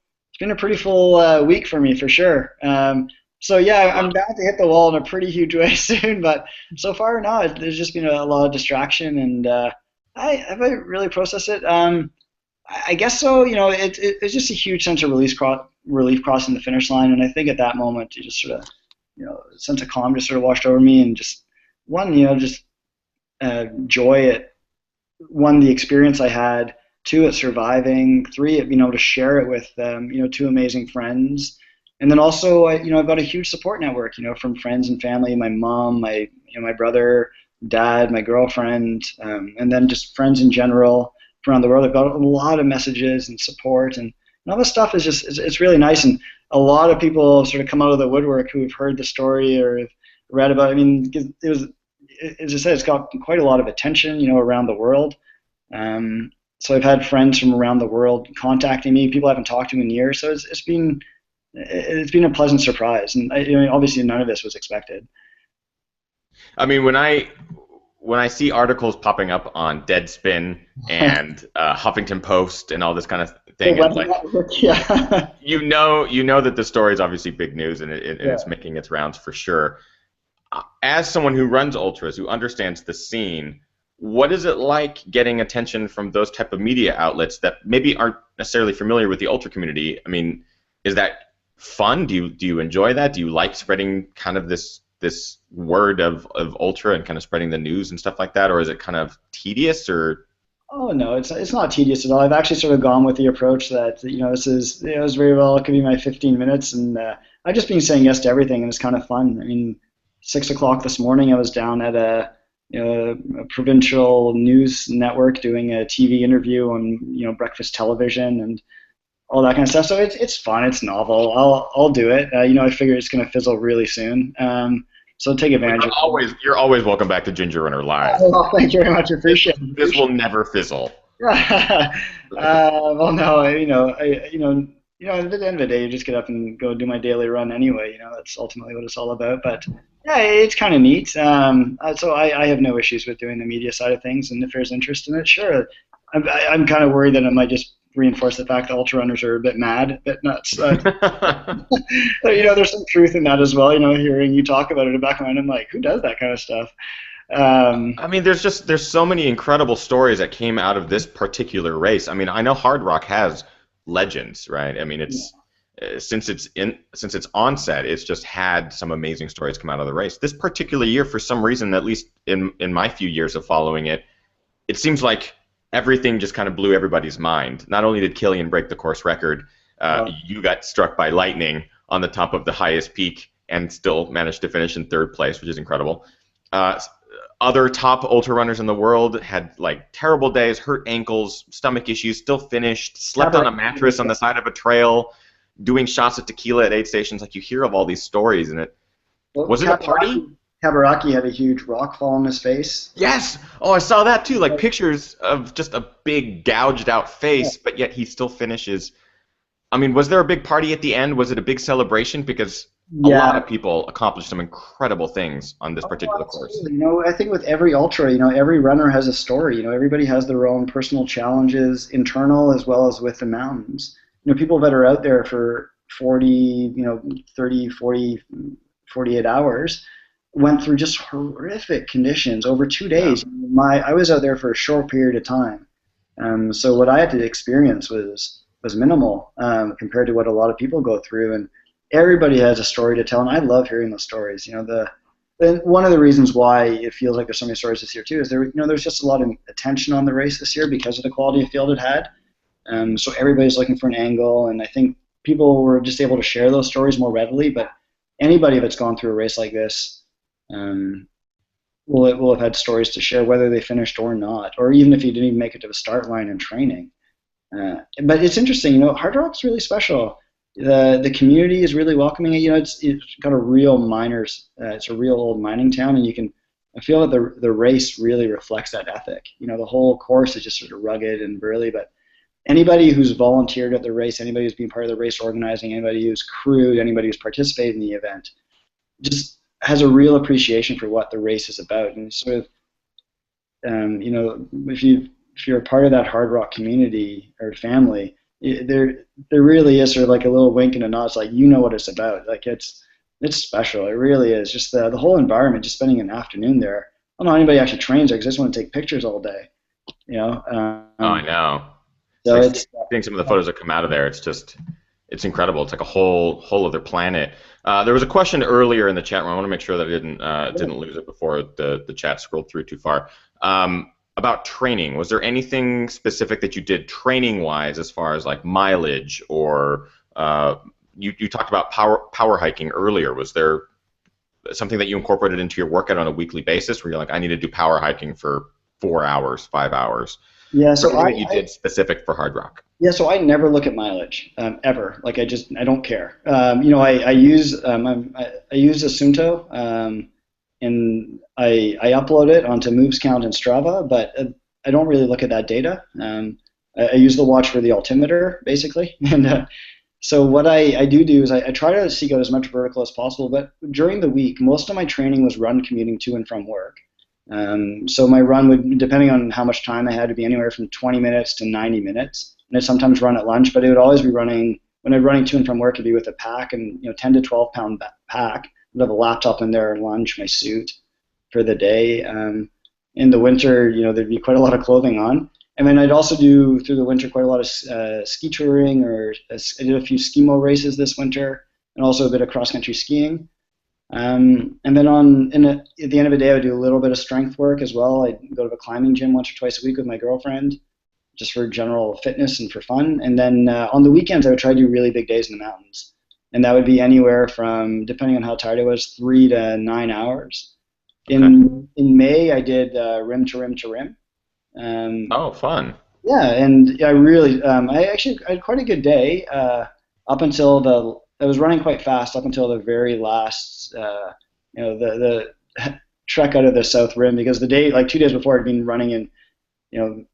week for me for sure. So yeah, I'm bound to hit the wall in a pretty huge way soon, but so far no, there's just been a lot of distraction, and I really processed it. I guess so. It's just a huge sense of relief crossing the finish line, and I think at that moment you just sort of, a sense of calm just sort of washed over me, and just joy at the experience I had, 2 at surviving, 3 at being able to share it with 2 amazing friends. And then also, I've got a huge support network, from friends and family, my mom, my brother, dad, my girlfriend, and then just friends in general from around the world. I've got a lot of messages and support, and all this stuff is it's really nice. And a lot of people sort of come out of the woodwork who have heard the story or have read about it. I mean, it was, as I said, it's got quite a lot of attention, around the world. So I've had friends from around the world contacting me, people I haven't talked to in years. So it's been a pleasant surprise, and obviously none of this was expected. I mean, when I see articles popping up on Deadspin and Huffington Post and all this kind of thing, and you know that the story is obviously big news, and it's making its rounds for sure. As someone who runs ultras, who understands the scene, what is it like getting attention from those type of media outlets that maybe aren't necessarily familiar with the ultra community? I mean, is that fun? Do you enjoy that? Do you like spreading kind of this word of ultra and kind of spreading the news and stuff like that, or is it kind of tedious? Or Oh no, it's not tedious at all. I've actually sort of gone with the approach that this is it's very well, it could be my 15 minutes, and I've just been saying yes to everything, and it's kind of fun. I mean, 6 o'clock this morning, I was down at a provincial news network doing a TV interview on breakfast television and all that kind of stuff. So it's fun, it's novel. I'll do it. I figure it's going to fizzle really soon. So take advantage of it. You're always welcome back to Ginger Runner Live. Oh, thank you very much. Appreciate it. This will never fizzle. Well, no, at the end of the day, you just get up and go do my daily run anyway. That's ultimately what it's all about. But yeah, it's kind of neat. So I have no issues with doing the media side of things, and if there's interest in it, sure. I'm kind of worried that it might just reinforce the fact that ultra runners are a bit mad, a bit nuts. There's some truth in that as well. Hearing you talk about it in the back of my mind, I'm like, who does that kind of stuff? I mean, there's so many incredible stories that came out of this particular race. I mean, I know Hardrock has legends, right? I mean, it's since its onset, it's just had some amazing stories come out of the race. This particular year, for some reason, at least in my few years of following it, it seems like everything just kind of blew everybody's mind. Not only did Killian break the course record, you got struck by lightning on the top of the highest peak and still managed to finish in third place, which is incredible. Other top ultra runners in the world had like terrible days, hurt ankles, stomach issues, still finished, slept on a mattress on the side of a trail, doing shots of tequila at aid stations. Like, you hear of all these stories, and was it a party? Kabaraki had a huge rock fall on his face. Yes. Oh, I saw that too. Like pictures of just a big gouged out face, but yet he still finishes. I mean, was there a big party at the end? Was it a big celebration? Because a lot of people accomplished some incredible things on this particular course. I think with every ultra, every runner has a story. Everybody has their own personal challenges, internal as well as with the mountains. People that are out there for 40, 30, 40, 48 hours went through just horrific conditions over 2 days. Yeah. I was out there for a short period of time. So what I had to experience was minimal compared to what a lot of people go through. And everybody has a story to tell, and I love hearing those stories. One of the reasons why it feels like there's so many stories this year too is there's just a lot of attention on the race this year because of the quality of field it had. So everybody's looking for an angle, and I think people were just able to share those stories more readily. But anybody that's gone through a race like this will have had stories to share, whether they finished or not, or even if you didn't even make it to the start line in training. But it's interesting, Hardrock's really special. The community is really welcoming. It's got a real miners. It's a real old mining town, and I feel that the race really reflects that ethic. The whole course is just sort of rugged and burly, but anybody who's volunteered at the race, anybody who's been part of the race organizing, anybody who's crewed, anybody who's participated in the event, just has a real appreciation for what the race is about. And sort of, if you're a part of that Hardrock community or family, there really is sort of like a little wink and a nod. It's like, what it's about. Like, it's special. It really is. Just the whole environment, just spending an afternoon there. I don't know anybody actually trains there because I just want to take pictures all day. I know. So seeing some of the photos that come out of there, it's incredible. It's like a whole other planet. There was a question earlier in the chat room. I want to make sure that I didn't lose it before the chat scrolled through too far. About training, was there anything specific that you did training-wise as far as like mileage, or you talked about power hiking earlier? Was there something that you incorporated into your workout on a weekly basis where you're like, I need to do power hiking for 4 hours, 5 hours? Yeah, so something that you did specific for Hardrock. Yeah, so I never look at mileage ever. Like, I don't care. I use Asunto. And I upload it onto MovesCount and Strava, but I don't really look at that data. I use the watch for the altimeter, basically. And so what I do is I try to seek out as much vertical as possible, but during the week, most of my training was run commuting to and from work. So my run would, depending on how much time I had, to be anywhere from 20 minutes to 90 minutes. And I'd sometimes run at lunch, but it would always be running, when I'd running to and from work, it'd be with a pack, and 10 to 12 pound pack. I'd have a laptop in there, lunch, my suit for the day. In the winter, there'd be quite a lot of clothing on. And then I'd also do, through the winter, quite a lot of ski touring, or I did a few skimo races this winter, and also a bit of cross-country skiing. And then at the end of the day, I would do a little bit of strength work as well. I'd go to the climbing gym once or twice a week with my girlfriend, just for general fitness and for fun. And then on the weekends, I would try to do really big days in the mountains. And that would be anywhere from, depending on how tired I was, 3 to 9 hours. In May, I did rim to rim to rim. Oh, fun. Yeah, and I really, I had quite a good day up until I was running quite fast up until the very last, the trek out of the South Rim, because the day, like 2 days before, I'd been running in,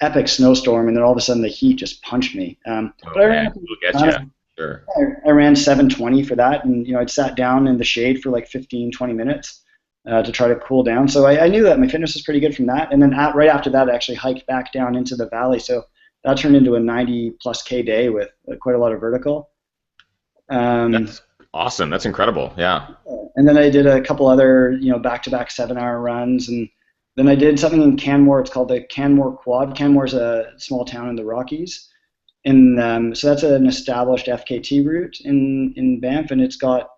epic snowstorm, and then all of a sudden the heat just punched me. We'll get you. Sure. I ran 7:20 for that, and I'd sat down in the shade for like 15, 20 minutes to try to cool down. So I knew that my fitness was pretty good from that. And then right after that, I actually hiked back down into the valley. So that turned into a 90 plus K day with quite a lot of vertical. Um, That's awesome. That's incredible. Yeah. and then I did a couple other, back-to-back 7-hour runs, and then I did something in Canmore. It's called the Canmore Quad. Canmore is a small town in the Rockies, and so that's an established FKT route in Banff, and it's got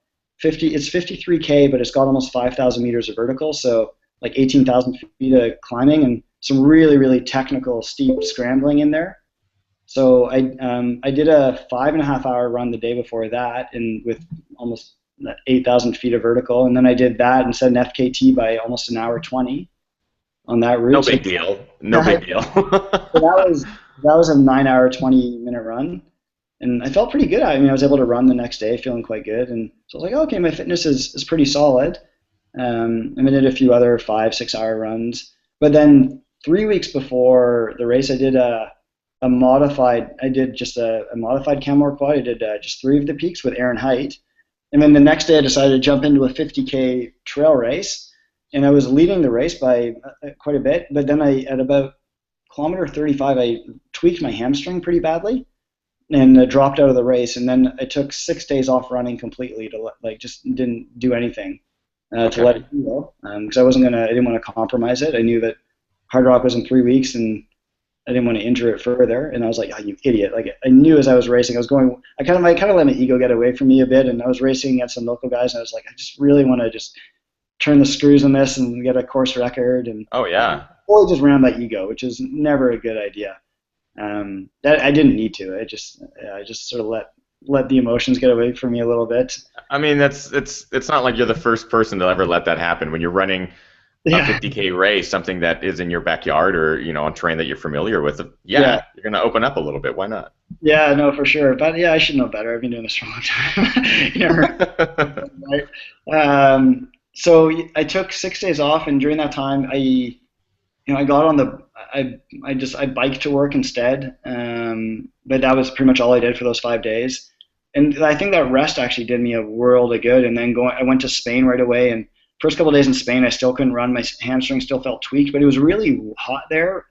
53K, but it's got almost 5,000 meters of vertical, so like 18,000 feet of climbing, and some really, really technical, steep scrambling in there. So I did a 5.5 hour run the day before that, and with almost 8,000 feet of vertical, and then I did that and set an FKT by almost an hour 20 on that route. No big deal. No big deal. So that was a 9 hour 20-minute run, and I felt pretty good. I mean, I was able to run the next day, feeling quite good, and so I was like, okay, my fitness is pretty solid. And I did a few other 5-6 hour runs, but then 3 weeks before the race, I did just a modified Canmore quad. I did just 3 of the peaks with Aaron Height, and then the next day I decided to jump into a 50K trail race, and I was leading the race by quite a bit. But then at about kilometer 35, I tweaked my hamstring pretty badly and dropped out of the race. And then I took 6 days off running completely to just didn't do anything to let it go, because I didn't want to compromise it. I knew that Hardrock was in 3 weeks, and I didn't want to injure it further, and I was like, "Oh, you idiot!" Like I knew as I was racing, I kind of let my ego get away from me a bit, and I was racing against some local guys, and I was like, I just really want to just turn the screws on this and get a course record, and Oh yeah. totally just ran my ego, which is never a good idea. That I didn't need to. I just sort of let the emotions get away from me a little bit. I mean, it's not like you're the first person to ever let that happen when you're running a Yeah. 50K race, something that is in your backyard or on terrain that you're familiar with. Yeah, you're gonna open up a little bit. Why not? Yeah, no, for sure. But yeah, I should know better. I've been doing this for a long time. Right? So I took 6 days off, and during that time, I got on I biked to work instead. But that was pretty much all I did for those 5 days. And I think that rest actually did me a world of good. And then I went to Spain right away, and first couple of days in Spain, I still couldn't run. My hamstring still felt tweaked, but it was really hot there.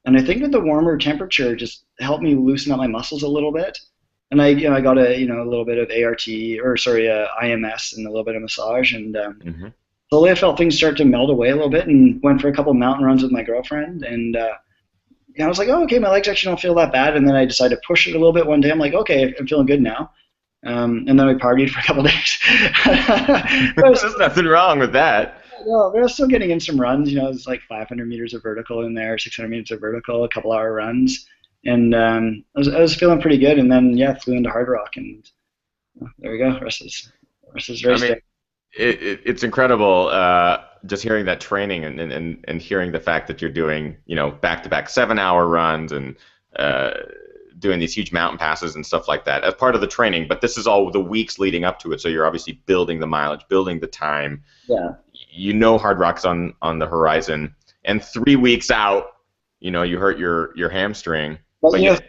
And I think that the warmer temperature just helped me loosen up my muscles a little bit. And I got a little bit of IMS and a little bit of massage, and Hmm. slowly I felt things start to melt away a little bit, and went for a couple of mountain runs with my girlfriend, and I was like, oh, okay, my legs actually don't feel that bad. And then I decided to push it a little bit one day. I'm like, okay, I'm feeling good now. And then I partied for a couple of days. There's nothing wrong with that. Well, I was still getting in some runs. It's like 500 meters of vertical in there, 600 meters of vertical, a couple hour runs, and I was feeling pretty good. And then flew into Hardrock, and there we go. Rest is I race mean, day. it's incredible just hearing that training and hearing the fact that you're doing back-to-back 7-hour runs and doing these huge mountain passes and stuff like that as part of the training. But this is all the weeks leading up to it, so you're obviously building the mileage, building the time. Yeah. Hard Rock's on the horizon, and 3 weeks out, you hurt your hamstring. But I'd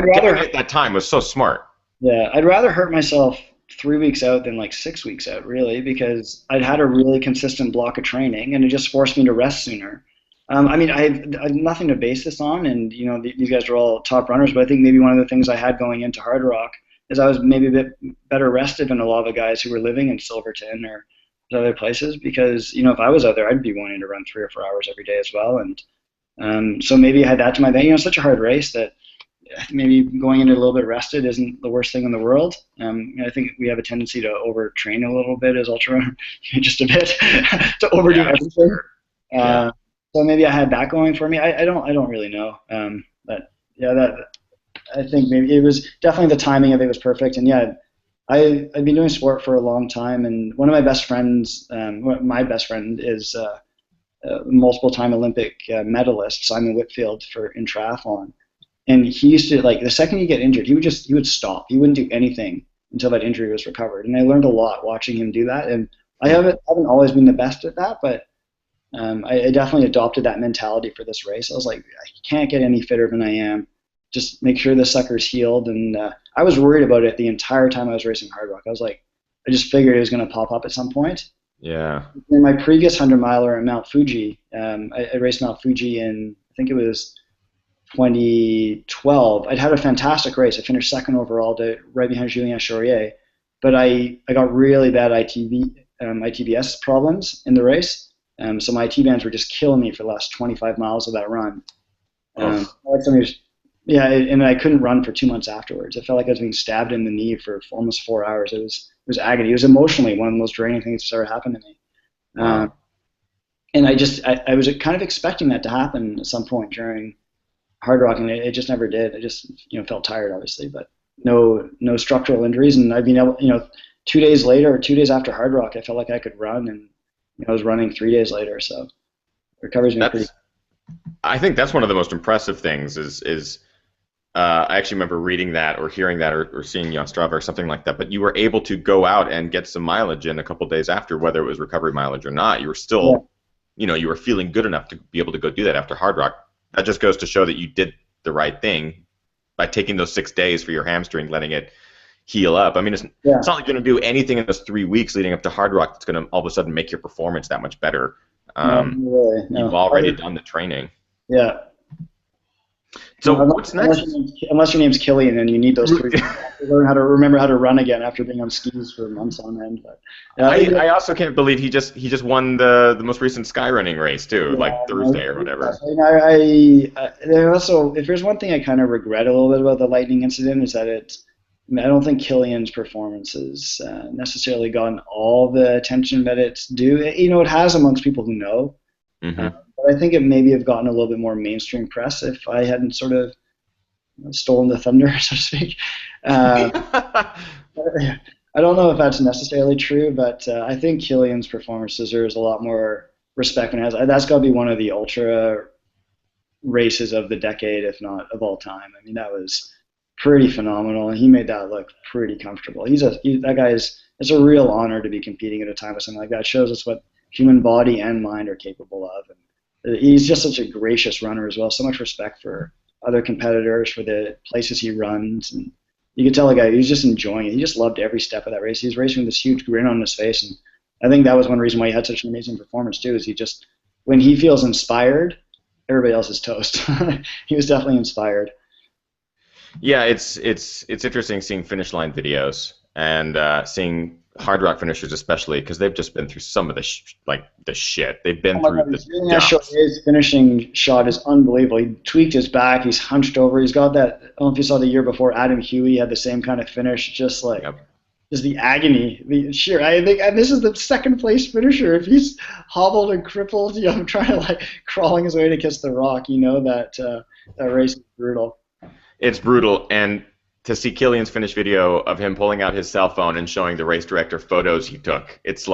rather doing it at that time was so smart. I'd rather hurt myself 3 weeks out than like 6 weeks out, really, because I'd had a really consistent block of training, and it just forced me to rest sooner. I have nothing to base this on, and these guys are all top runners, but I think maybe one of the things I had going into Hardrock is I was maybe a bit better rested than a lot of the guys who were living in Silverton or other places, because if I was out there, I'd be wanting to run 3 or 4 hours every day as well, and so maybe I had that to my advantage. It's such a hard race that maybe going in a little bit rested isn't the worst thing in the world. I think we have a tendency to overtrain a little bit as ultra runners, just a bit, to overdo everything. Yeah. So maybe I had that going for me. I don't really know. But yeah, that I think maybe it was definitely the timing of it was perfect. And yeah, I've been doing sport for a long time, and one of my best friends, my best friend is a multiple-time Olympic medalist, Simon Whitfield, in triathlon. And he used to, like, the second you get injured, he would stop. He wouldn't do anything until that injury was recovered. And I learned a lot watching him do that. And I haven't always been the best at that, but I definitely adopted that mentality for this race. I was like, I can't get any fitter than I am. just make sure the sucker's healed. And I was worried about it the entire time I was racing Hardrock. I was like, I just figured it was going to pop up at some point. Yeah. In my previous 100-miler at Mount Fuji, I raced Mount Fuji in, I think it was 2012. I'd had a fantastic race. I finished second overall, right behind Julien Chaurier. But I got really bad ITBS problems in the race. So my IT bands were just killing me for the last 25 miles of that run. Yeah, and I couldn't run for 2 months afterwards. I felt like I was being stabbed in the knee for almost 4 hours. It was agony. It was emotionally one of the most draining things that's ever happened to me. Wow. And I was kind of expecting that to happen at some point during Hardrock, and it just never did. I just felt tired, obviously, but no structural injuries. And I've been able, 2 days later, or 2 days after Hardrock, I felt like I could run, and I was running 3 days later. So recovery's been pretty. I think that's one of the most impressive things is I actually remember reading that or hearing that or seeing you on Strava or something like that, but you were able to go out and get some mileage in a couple days after, whether it was recovery mileage or not. You were still, you were feeling good enough to be able to go do that after Hardrock. That just goes to show that you did the right thing by taking those 6 days for your hamstring, letting it heal up. I mean, it's not like you're going to do anything in those 3 weeks leading up to Hardrock that's going to all of a sudden make your performance that much better. No. You've already done the training. Yeah. So what's next? Unless your name's Killian and you need those 3 to learn how to remember how to run again after being on skis for months on end. But I also can't believe he just won the most recent skyrunning race too, like Thursday or whatever. Also, if there's one thing I kind of regret a little bit about the lightning incident is that I don't think Killian's performance has necessarily gotten all the attention that it's due. It has amongst people who know. Mm-hmm. But I think it maybe have gotten a little bit more mainstream press if I hadn't sort of stolen the thunder, so to speak. I don't know if that's necessarily true, but I think Killian's performance deserves a lot more respect. And that's got to be one of the ultra races of the decade, if not of all time. I mean, that was pretty phenomenal, and he made that look pretty comfortable. It's a real honor to be competing at a time of something like that. It shows us what human body and mind are capable of. And he's just such a gracious runner as well. So much respect for other competitors, for the places he runs. And you could tell the guy, he was just enjoying it. He just loved every step of that race. He was racing with this huge grin on his face. And I think that was one reason why he had such an amazing performance too, is when he feels inspired, everybody else is toast. He was definitely inspired. Yeah, it's interesting seeing finish line videos and seeing Hardrock finishers especially, because they've just been through some of the shit. They've been through the dumps. His finishing shot is unbelievable. He tweaked his back. He's hunched over. He's got that. I don't know if you saw the year before, Adam Huey had the same kind of finish, just the agony, the sheer. I think, and this is the second place finisher. If he's hobbled and crippled, trying to crawling his way to kiss the rock, that race is brutal. It's brutal, and to see Killian's finish video of him pulling out his cell phone and showing the race director photos he took, it's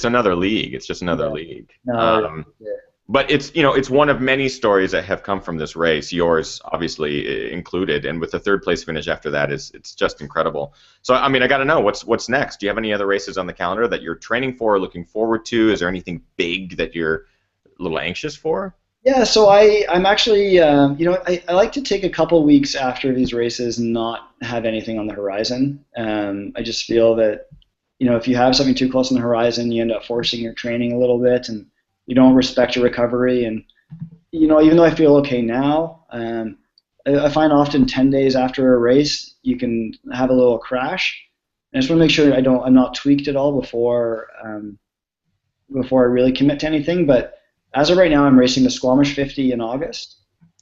another league. It's just another league. But it's one of many stories that have come from this race. Yours obviously included, and with the third place finish after that it's just incredible. So I mean, I got to know what's next. Do you have any other races on the calendar that you're training for or looking forward to? Is there anything big that you're a little anxious for? Yeah, so I'm actually, I like to take a couple weeks after these races and not have anything on the horizon. I just feel that, if you have something too close on the horizon, you end up forcing your training a little bit, and you don't respect your recovery. And, even though I feel okay now, I find often 10 days after a race, you can have a little crash. And I just want to make sure I'm not tweaked at all before I really commit to anything. But as of right now, I'm racing the Squamish 50 in August.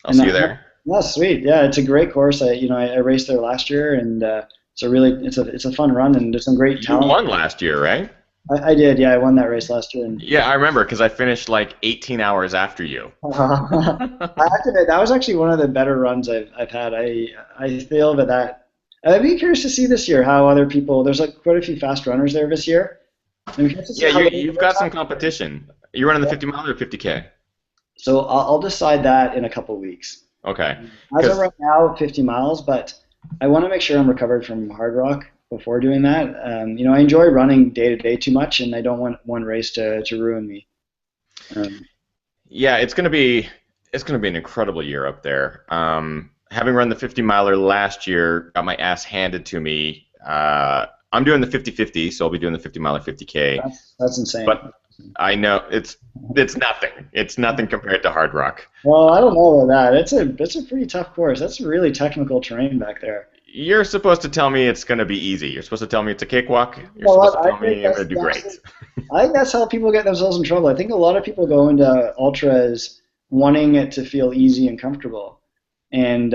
I'll see you there. Yeah, sweet. Yeah, it's a great course. I raced there last year, and it's a fun run, and there's some great talent. You won last year, right? I did. Yeah, I won that race last year. Yeah, I remember because I finished 18 hours after you. I have to admit, that was actually one of the better runs I've had. I feel that I'd be curious to see this year how other people. There's quite a few fast runners there this year. Yeah, you've got some competition. You're running the 50 mile or 50K? So I'll decide that in a couple of weeks. Okay. As of right now, 50 miles, but I want to make sure I'm recovered from Hardrock before doing that. I enjoy running day to day too much, and I don't want one race to ruin me. Yeah, it's going to be It's going to be an incredible year up there. Having run the 50 miler last year, got my ass handed to me. I'm doing the 50-50, so I'll be doing the 50 miler 50K. That's insane. But I know it's nothing. It's nothing compared to Hardrock. Well, I don't know about that. It's a pretty tough course. That's really technical terrain back there. You're supposed to tell me it's going to be easy. You're supposed to tell me it's a cakewalk. You're Well, supposed to tell me I'm going to do great. I think that's how people get themselves in trouble. I think a lot of people go into ultras wanting it to feel easy and comfortable, and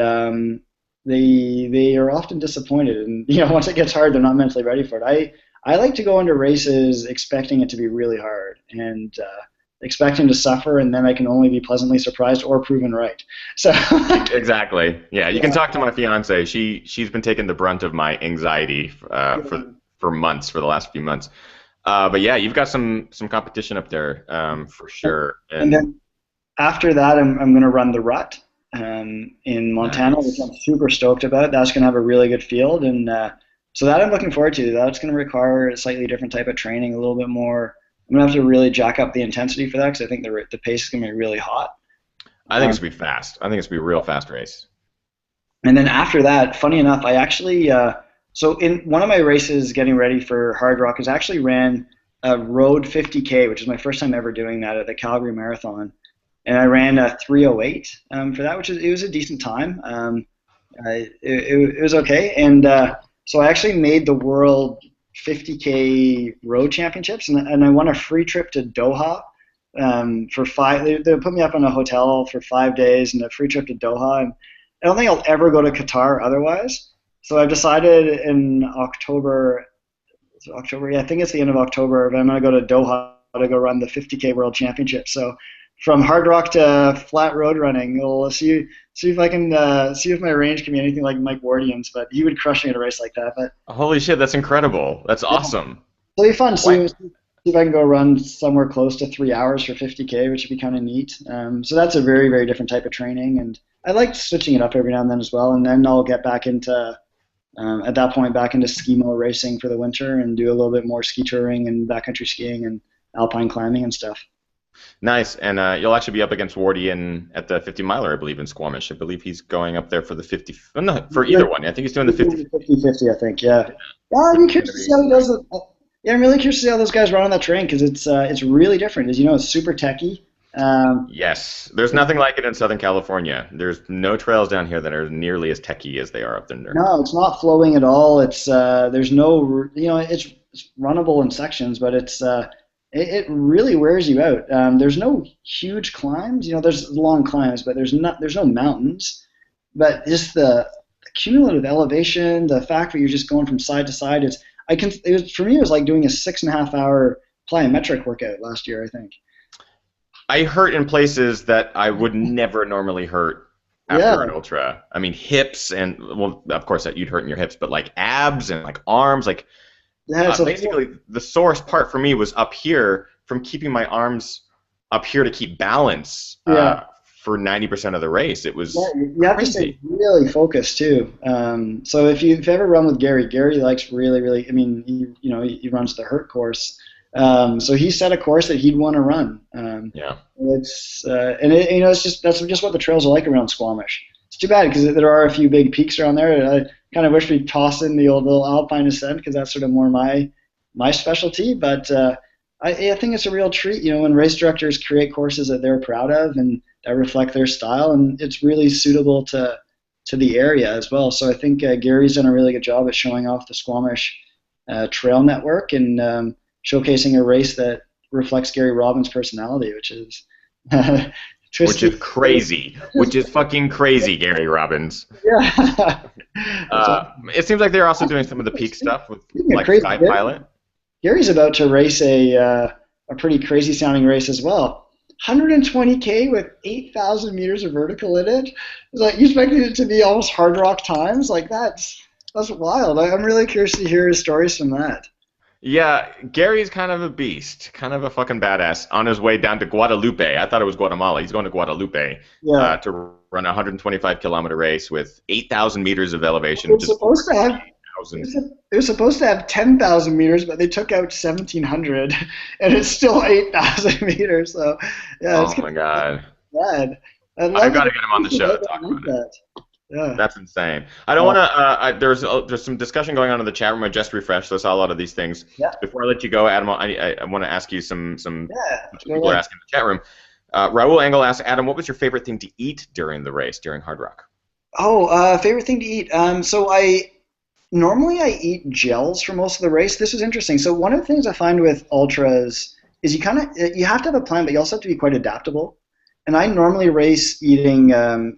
they are often disappointed. And once it gets hard, they're not mentally ready for it. I like to go into races expecting it to be really hard and expecting to suffer, and then I can only be pleasantly surprised or proven right. So exactly. Yeah, you can talk to my fiance. She's been taking the brunt of my anxiety for months, for the last few months. But yeah, you've got some competition up there for sure. And then after that, I'm going to run the Rut in Montana, which I'm super stoked about. That's going to have a really good field, and so that I'm looking forward to. That's going to require a slightly different type of training, a little bit more. I'm going to have to really jack up the intensity for that because I think the pace is going to be really hot. I think it's going to be fast. I think it's going to be a real fast race. And then after that, funny enough, I actually so in one of my races getting ready for Hardrock, I actually ran a road 50K, which is my first time ever doing that at the Calgary Marathon. And I ran a 3:08 for that, it was a decent time. It was okay. And so I actually made the world 50K road championships, and I won a free trip to Doha for 5. They put me up in a hotel for 5 days and a free trip to Doha. And I don't think I'll ever go to Qatar otherwise. So I've decided in October, yeah, I think it's the end of October, I'm going to go to Doha to go run the 50K World Championship. So from Hardrock to flat road running, we'll see if I can see if my range can be anything like Mike Wardian's, but he would crush me at a race like that. But holy shit, that's incredible! That's awesome. It'll be fun. See if I can go run somewhere close to 3 hours for 50K, which would be kind of neat. So that's a very, very different type of training, and I like switching it up every now and then as well. And then I'll get back into at that point back into ski-mo racing for the winter and do a little bit more ski touring and backcountry skiing and alpine climbing and stuff. Nice, and you'll actually be up against Wardian at the 50 miler, I believe, in Squamish. I believe he's going up there for the 50. No, for either one. I think he's doing the 50. 50, I think. Yeah. I'm curious to see how he does it. Yeah, I'm really curious to see how those guys run on that train because it's really different. As you know, it's super techy. Yes, there's nothing like it in Southern California. There's no trails down here that are nearly as techy as they are up there. No, it's not flowing at all. It's there's no, it's runnable in sections, but it really wears you out. There's no huge climbs. There's long climbs, but there's no mountains. But just the cumulative elevation, the fact that you're just going from side to side, for me, it was like doing a 6.5 hour plyometric workout last year, I think. I hurt in places that I would never normally hurt after an ultra. I mean, hips and, well, of course, you'd hurt in your hips, but like abs and like arms, like basically the sorest part for me was up here from keeping my arms up here to keep balance for 90% of the race. It was you have to stay really focused too. So if you've ever run with Gary likes really, I mean, he runs the Hurt course. So he set a course that he'd want to run. It's that's just what the trails are like around Squamish. It's too bad because there are a few big peaks around there. I kind of wish we'd toss in the old little alpine ascent because that's sort of more my specialty. But I think it's a real treat, when race directors create courses that they're proud of and that reflect their style, and it's really suitable to the area as well. So I think Gary's done a really good job at showing off the Squamish trail network and showcasing a race that reflects Gary Robbins' personality, which is which is crazy, which is fucking crazy, Gary Robbins. Yeah. It seems like they're also doing some of the peak stuff with like Sky Pilot. Gary's about to race a pretty crazy sounding race as well. 120K with 8,000 meters of vertical in it. It's like you expected it to be almost Hardrock times. Like that's wild. I'm really curious to hear his stories from that. Yeah, Gary's kind of a beast, kind of a fucking badass on his way down to Guadalupe. I thought it was Guatemala. He's going to Guadalupe to run a 125-kilometer race with 8,000 meters of elevation. It was supposed to have 10,000 meters, but they took out 1,700, and it's still 8,000 meters. So, yeah. Oh, my God. Bad. I I've love got it. to get him on the show to talk I like about it. that. Yeah. That's insane. I don't want to. There's some discussion going on in the chat room. I just refreshed, so I saw a lot of these things. Yeah. Before I let you go, Adam, I want to ask you some Yeah. people are asking in the chat room. Raul Engel asked, Adam, what was your favorite thing to eat during the race, during Hardrock? Oh, favorite thing to eat. So I normally I eat gels for most of the race. This was interesting. So one of the things I find with ultras is you have to have a plan, but you also have to be quite adaptable. And I normally race eating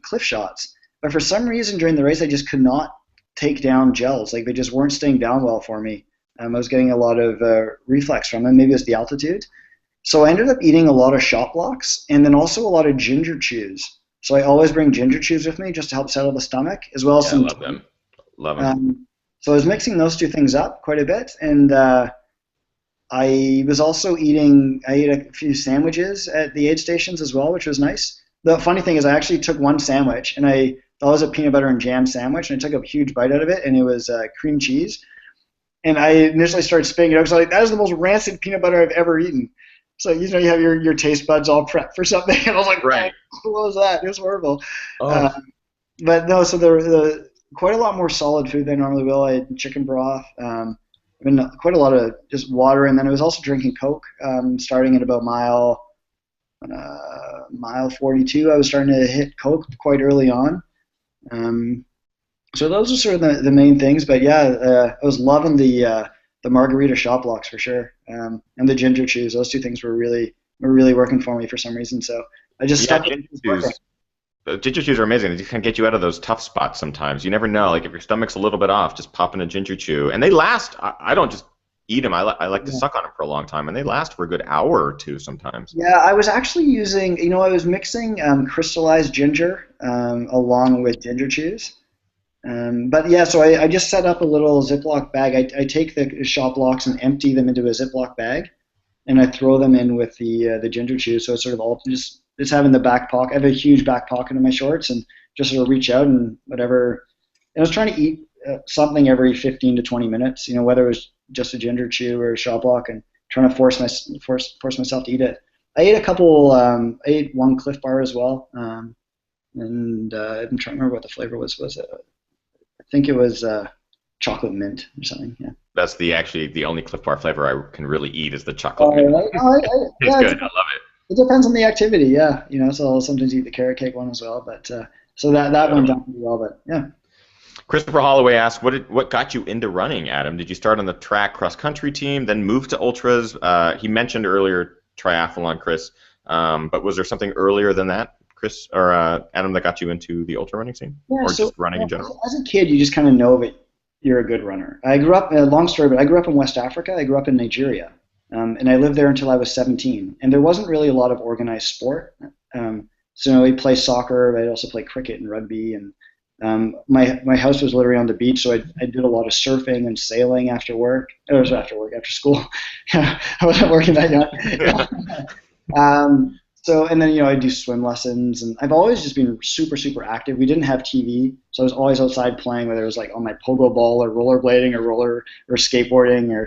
cliff shots, but for some reason during the race I just could not take down gels. Like they just weren't staying down well for me. I was getting a lot of reflex from them. Maybe it's the altitude. So I ended up eating a lot of shot blocks and then also a lot of ginger chews. So I always bring ginger chews with me just to help settle the stomach, as well as Yeah, I some. love them. Love them. So I was mixing those two things up quite a bit, and I was also eating. I ate a few sandwiches at the aid stations as well, which was nice. The funny thing is, I actually took one sandwich, and I thought it was a peanut butter and jam sandwich, and I took a huge bite out of it, and it was cream cheese. And I initially started spitting it out because I was like, that is the most rancid peanut butter I've ever eaten. So you have your taste buds all prepped for something, and I was like, right. What was that? It was horrible. Oh. But no, so the quite a lot more solid food than I normally will. I had chicken broth, quite a lot of just water, and then I was also drinking Coke. Starting at about mile 42, I was starting to hit Coke quite early on. So those are sort of the main things. But yeah, I was loving the margarita shot blocks for sure, and the ginger chews. Those two things were really working for me for some reason. So I just stuck with it. Ginger chews are amazing. They can get you out of those tough spots sometimes. You never know. Like if your stomach's a little bit off, just pop in a ginger chew, and they last. I don't just eat them. I like to suck on them for a long time, and they last for a good hour or two sometimes. Yeah, I was actually using. I was mixing crystallized ginger along with ginger chews. But yeah, so I just set up a little Ziploc bag. I take the shot blocks and empty them into a Ziploc bag, and I throw them in with the ginger chews. So it's sort of all just having the back pocket. I have a huge back pocket in my shorts, and just sort of reach out and whatever. And I was trying to eat something every 15 to 20 minutes. Whether it was just a ginger chew or a shot block, and trying to force myself to eat it. I ate a couple. I ate one Cliff Bar as well, and I'm trying to remember what the flavor was. Was it? I think it was chocolate mint or something. Yeah. That's the only Cliff Bar flavor I can really eat is the chocolate mint. Right. It's good. I love it. It depends on the activity. Yeah. So I'll sometimes eat the carrot cake one as well. But so that one done pretty well. But yeah. Christopher Holloway asked, what got you into running, Adam? Did you start on the track cross-country team, then move to ultras? He mentioned earlier triathlon, Chris, but was there something earlier than that, Chris or Adam, that got you into the ultra running scene, or just running in general? As a kid, you just kind of know that you're a good runner. I grew up, long story, but I grew up in West Africa. I grew up in Nigeria, and I lived there until I was 17. And there wasn't really a lot of organized sport. So we play soccer, but I also play cricket and rugby, and my house was literally on the beach, so I did a lot of surfing and sailing after after school. I wasn't working that young. So, and then, I do swim lessons, and I've always just been super, super active. We didn't have TV, so I was always outside playing, whether it was like on my pogo ball or rollerblading or skateboarding,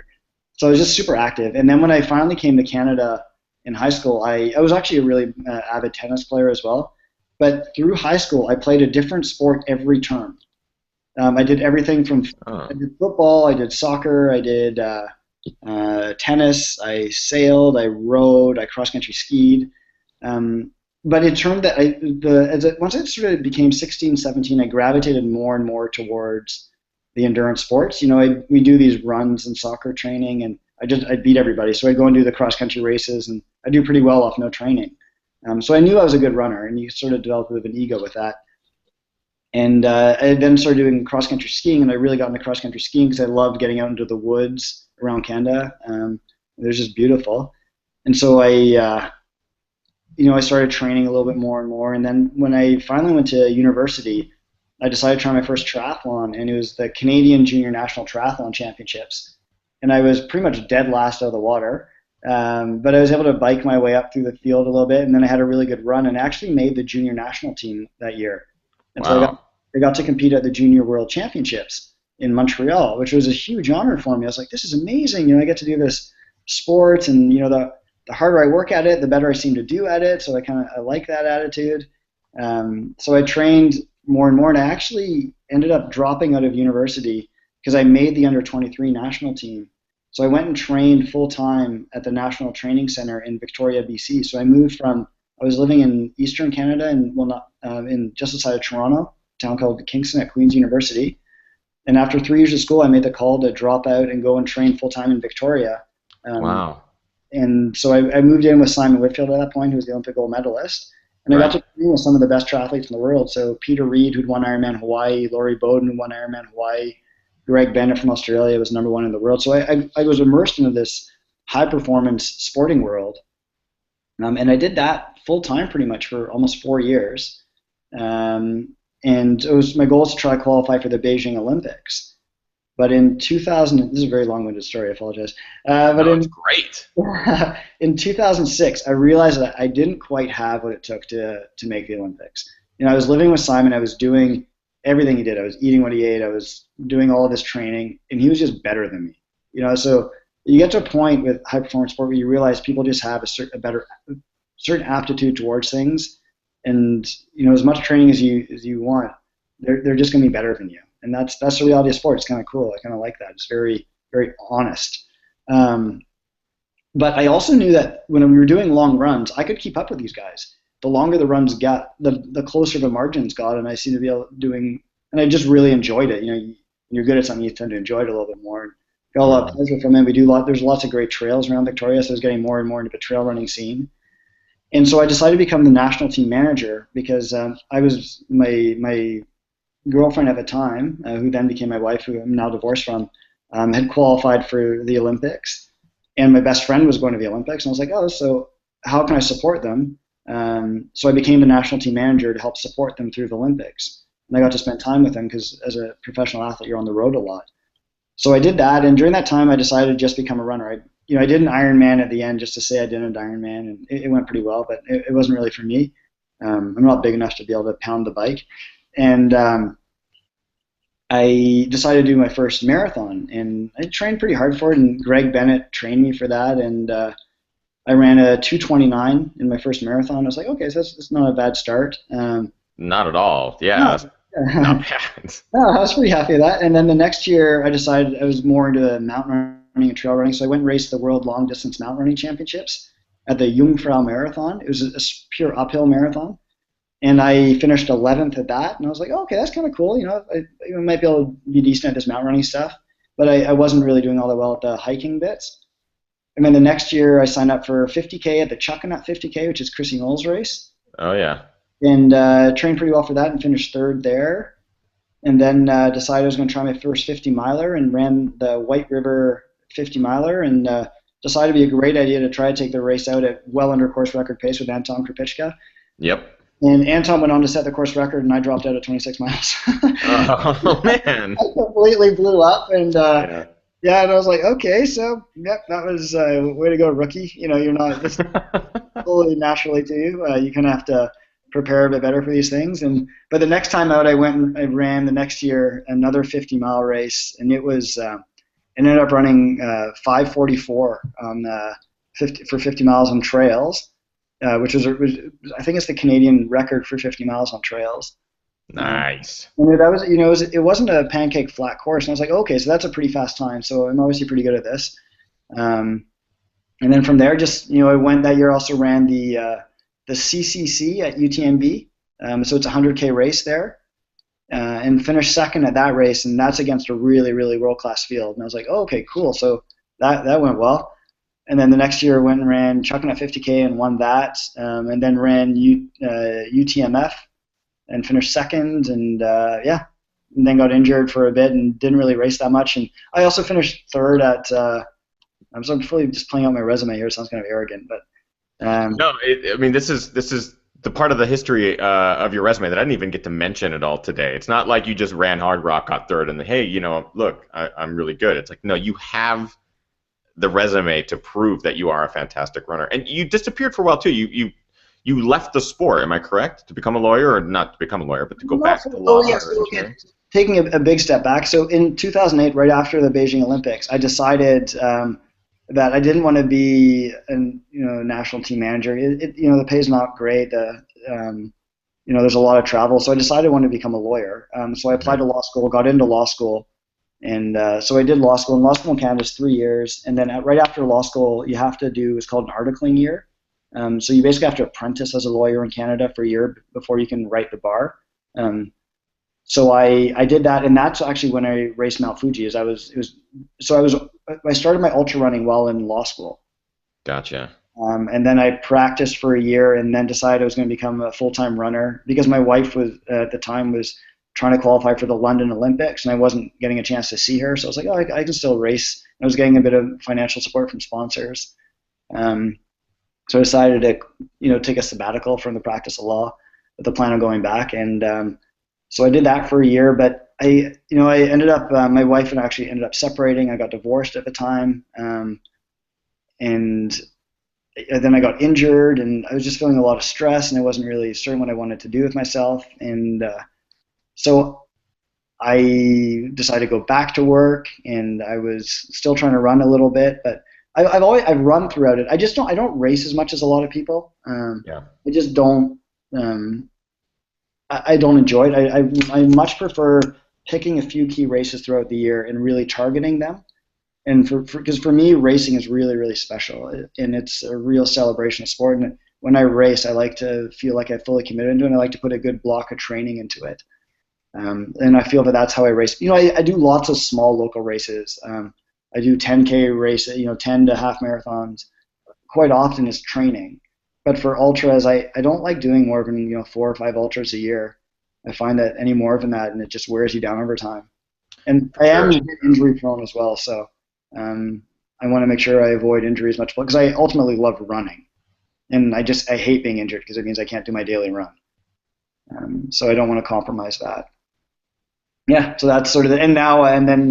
so I was just super active. And then when I finally came to Canada in high school, I was actually a really avid tennis player as well. But through high school, I played a different sport every term. I did everything from I did football, I did soccer, I did tennis, I sailed, I rowed, I cross-country skied. But it turned that once I sort of became 16, 17, I gravitated more and more towards the endurance sports. We do these runs and soccer training, and I'd beat everybody. So I'd go and do the cross-country races, and I do pretty well off no training. So I knew I was a good runner, and you sort of develop a bit of an ego with that. And I then started doing cross-country skiing, and I really got into cross-country skiing because I loved getting out into the woods around Canada. It was just beautiful. And so I started training a little bit more and more. And then when I finally went to university, I decided to try my first triathlon, and it was the Canadian Junior National Triathlon Championships. And I was pretty much dead last out of the water. But I was able to bike my way up through the field a little bit, and then I had a really good run and actually made the junior national team that year. And wow. So I got to compete at the Junior World Championships in Montreal, which was a huge honor for me. I was like, this is amazing. I get to do this sport, and the harder I work at it, the better I seem to do at it. So I like that attitude. So I trained more and more, and I actually ended up dropping out of university because I made the under 23 national team. So I went and trained full time at the National Training Center in Victoria, BC. So I was living in Eastern Canada, and well, not in just outside of Toronto, a town called Kingston at Queen's University. And after 3 years of school, I made the call to drop out and go and train full time in Victoria. Wow. And so I moved in with Simon Whitfield at that point, who was the Olympic gold medalist. And I got to train with some of the best triathletes in the world. So Peter Reid, who'd won Ironman Hawaii, Laurie Bowden, who won Ironman Hawaii, Greg Bennett from Australia was #1 in the world. So I was immersed into this high-performance sporting world. And I did that full-time pretty much for almost 4 years. And my goal was to try to qualify for the Beijing Olympics. But in 2000, this is a very long-winded story, I apologize. It's great. In 2006, I realized that I didn't quite have what it took to make the Olympics. I was living with Simon. I was doing everything he did. I was eating what he ate. I was doing all of his training, and he was just better than me. So you get to a point with high-performance sport where you realize people just have a certain aptitude towards things, and as much training as you want, they're just going to be better than you. And that's the reality of sport. It's kind of cool. I kind of like that. It's very, very honest. But I also knew that when we were doing long runs, I could keep up with these guys. The longer the runs got, the closer the margins got, and I seemed to be and I just really enjoyed it. You're good at something, you tend to enjoy it a little bit more. And got a lot of pleasure from it. There's lots of great trails around Victoria, so I was getting more and more into the trail running scene. And so I decided to become the national team manager because I was my girlfriend at the time, who then became my wife, who I'm now divorced from, had qualified for the Olympics, and my best friend was going to the Olympics, and I was like, so how can I support them? So I became the national team manager to help support them through the Olympics, and I got to spend time with them because as a professional athlete, you're on the road a lot. So I did that, and during that time, I decided to just become a runner. I did an Ironman at the end just to say I did an Ironman, and it went pretty well, but it wasn't really for me. I'm not big enough to be able to pound the bike. And I decided to do my first marathon, and I trained pretty hard for it, and Greg Bennett trained me for that, and I ran a 2:29 in my first marathon. I was like, okay, so that's not a bad start. Not at all. Yeah. No. Not bad. No, I was pretty happy with that. And then the next year, I decided I was more into mountain running and trail running, so I went and raced the World Long Distance Mountain Running Championships at the Jungfrau Marathon. It was a pure uphill marathon. And I finished 11th at that, and I was like, okay, that's kind of cool. I might be able to be decent at this mountain running stuff, but I wasn't really doing all that well at the hiking bits. And then the next year, I signed up for 50K at the Chuckanut 50K, which is Chrissy Knowles' race. Oh, yeah. And trained pretty well for that and finished 3rd there. And then decided I was going to try my first 50-miler and ran the White River 50-miler, and decided it'd be a great idea to try to take the race out at well under course record pace with Anton Krupicka. Yep. And Anton went on to set the course record, and I dropped out at 26 miles. Oh, man. I completely blew up, and and I was like, okay, so, yep, that was way to go, rookie. You're not this fully naturally to you. You kind of have to prepare a bit better for these things. But the next time out, I went and I ran the next year another 50-mile race, and it was ended up running 5:44 on for 50 miles on trails. Which was I think it's the Canadian record for 50 miles on trails. Nice. And that was, it wasn't a pancake flat course, and I was like, okay, so that's a pretty fast time. So I'm obviously pretty good at this. And then from there, I went that year. Also ran the CCC at UTMB. So it's a 100K race there, and finished 2nd at that race, and that's against a really, really world-class field. And I was like, oh, okay, cool. So that went well. And then the next year I went and ran Chuckanut 50K and won that, and then ran UTMF and finished 2nd, and and then got injured for a bit and didn't really race that much. And I also finished 3rd at, I'm sort of really just playing out my resume here, it sounds kind of arrogant, but. No, this is the part of the history of your resume that I didn't even get to mention at all today. It's not like you just ran Hardrock, got 3rd, and hey, look, I'm really good. It's like, no, you have the resume to prove that you are a fantastic runner. And you disappeared for a while too. You left the sport, am I correct? To become a lawyer, or not to become a lawyer, but to go back to the law? Taking a big step back. So in 2008, right after the Beijing Olympics, I decided that I didn't want to be a national team manager. The pay's not great. there's a lot of travel. So I decided I wanted to become a lawyer. So I applied to law school, got into law school, and so I did law school. And law school in Canada is 3 years, and then right after law school, you have to do what's called an articling year. So you basically have to apprentice as a lawyer in Canada for a year before you can write the bar. So I did that, and that's actually when I raced Mount Fuji. I started my ultra running while in law school. Gotcha. And then I practiced for a year, and then decided I was going to become a full-time runner because my wife was at the time was trying to qualify for the London Olympics, and I wasn't getting a chance to see her. So I was like, oh, I can still race. I was getting a bit of financial support from sponsors. So I decided to, take a sabbatical from the practice of law with the plan of going back. And so I did that for a year, but I ended up, my wife and I actually ended up separating. I got divorced at the time. And then I got injured, and I was just feeling a lot of stress, and I wasn't really certain what I wanted to do with myself. And so I decided to go back to work, and I was still trying to run a little bit, but I've run throughout it. I don't race as much as a lot of people. Yeah. I just don't. I don't enjoy it. I much prefer picking a few key races throughout the year and really targeting them. And because for me, racing is really, really special, and it's a real celebration of sport. And when I race, I like to feel like I fully committed to it, and I like to put a good block of training into it. And I feel that that's how I race. I do lots of small local races. I do 10K races, 10 to half marathons. Quite often is training. But for ultras, I don't like doing more than 4 or 5 ultras a year. I find that any more than that, and it just wears you down over time. And I am injury prone as well, so I want to make sure I avoid injury as much because I ultimately love running, and I hate being injured because it means I can't do my daily run. So I don't want to compromise that. Yeah, so that's sort of and then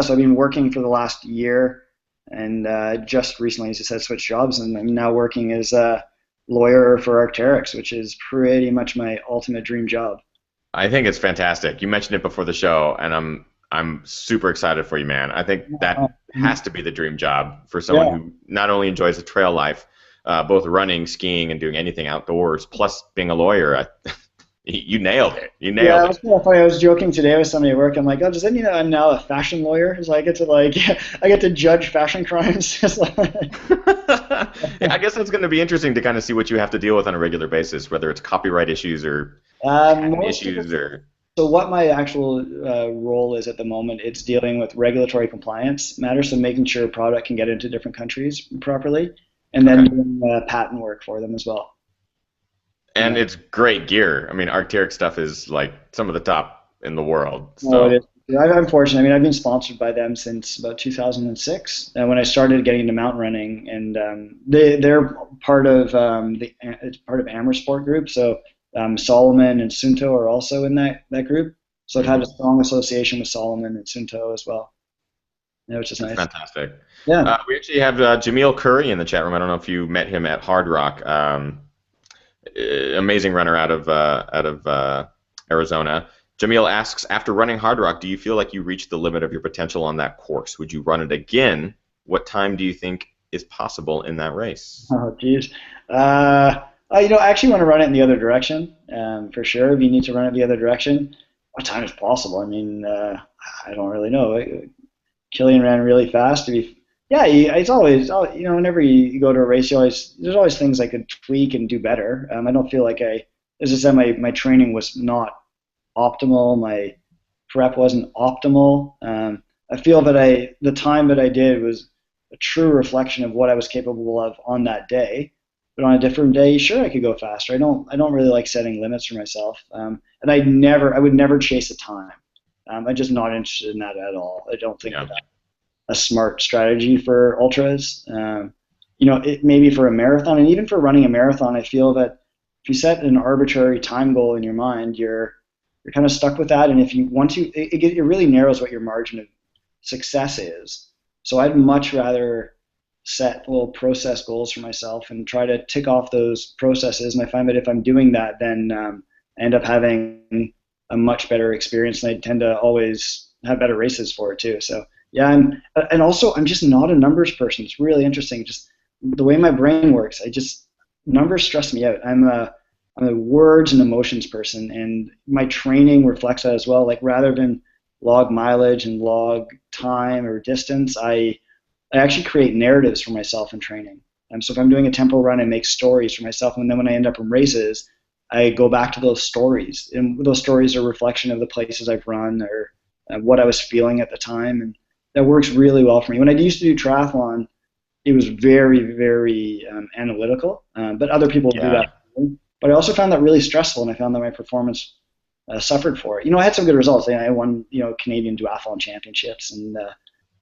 so I've been working for the last year, and just recently, as I said, switched jobs, and I'm now working as a lawyer for Arc'teryx, which is pretty much my ultimate dream job. I think it's fantastic. You mentioned it before the show, and I'm super excited for you, man. I think that has to be the dream job for someone who not only enjoys the trail life, both running, skiing, and doing anything outdoors, plus being a lawyer. You nailed it. You nailed it. It was kind of funny. I was joking today with somebody at work. I'm like, oh, does that mean that I'm now a fashion lawyer? So I get to judge fashion crimes. Yeah, I guess it's going to be interesting to kind of see what you have to deal with on a regular basis, whether it's copyright issues or issues or. So what my actual role is at the moment, it's dealing with regulatory compliance matters, so making sure a product can get into different countries properly, and then doing patent work for them as well. And it's great gear. I mean, Arc'teryx stuff is like some of the top in the world. So. Oh, it is. I'm fortunate. I mean, I've been sponsored by them since about 2006 when I started getting into mountain running, and they're part of it's part of Amersport Group. So Solomon and Sunto are also in that group. So I've had a strong association with Solomon and Sunto as well, which is nice. Fantastic. Yeah. We actually have Jamil Curry in the chat room. I don't know if you met him at Hardrock. Amazing runner out of Arizona. Jamil asks, after running Hardrock, do you feel like you reached the limit of your potential on that course? Would you run it again? What time do you think is possible in that race? Oh, geez. I actually want to run it in the other direction, for sure. If you need to run it the other direction, what time is possible? I mean, I don't really know. Killian ran really fast. It's always, whenever you go to a race, there's always things I could tweak and do better. I don't feel like as I said, my training was not optimal. My prep wasn't optimal. I feel that the time that I did was a true reflection of what I was capable of on that day. But on a different day, sure, I could go faster. I don't really like setting limits for myself. And I would never chase a time. I'm just not interested in that at all. I don't think that's a smart strategy for ultras. Maybe for a marathon, and even for running a marathon, I feel that if you set an arbitrary time goal in your mind, you're kind of stuck with that. And if you want to, it really narrows what your margin of success is. So I'd much rather set little process goals for myself and try to tick off those processes. And I find that if I'm doing that, then I end up having a much better experience, and I tend to always have better races for it too. So yeah, and also I'm just not a numbers person. It's really interesting, just the way my brain works. Numbers stress me out. I'm a words and emotions person, and my training reflects that as well. Like rather than log mileage and log time or distance, I actually create narratives for myself in training. So if I'm doing a tempo run, I make stories for myself, and then when I end up in races, I go back to those stories, and those stories are a reflection of the places I've run or what I was feeling at the time, and that works really well for me. When I used to do triathlon, it was very, very analytical, but other people do Yeah. that. But I also found that really stressful, and I found that my performance suffered for it. I had some good results. I won, Canadian duathlon championships, and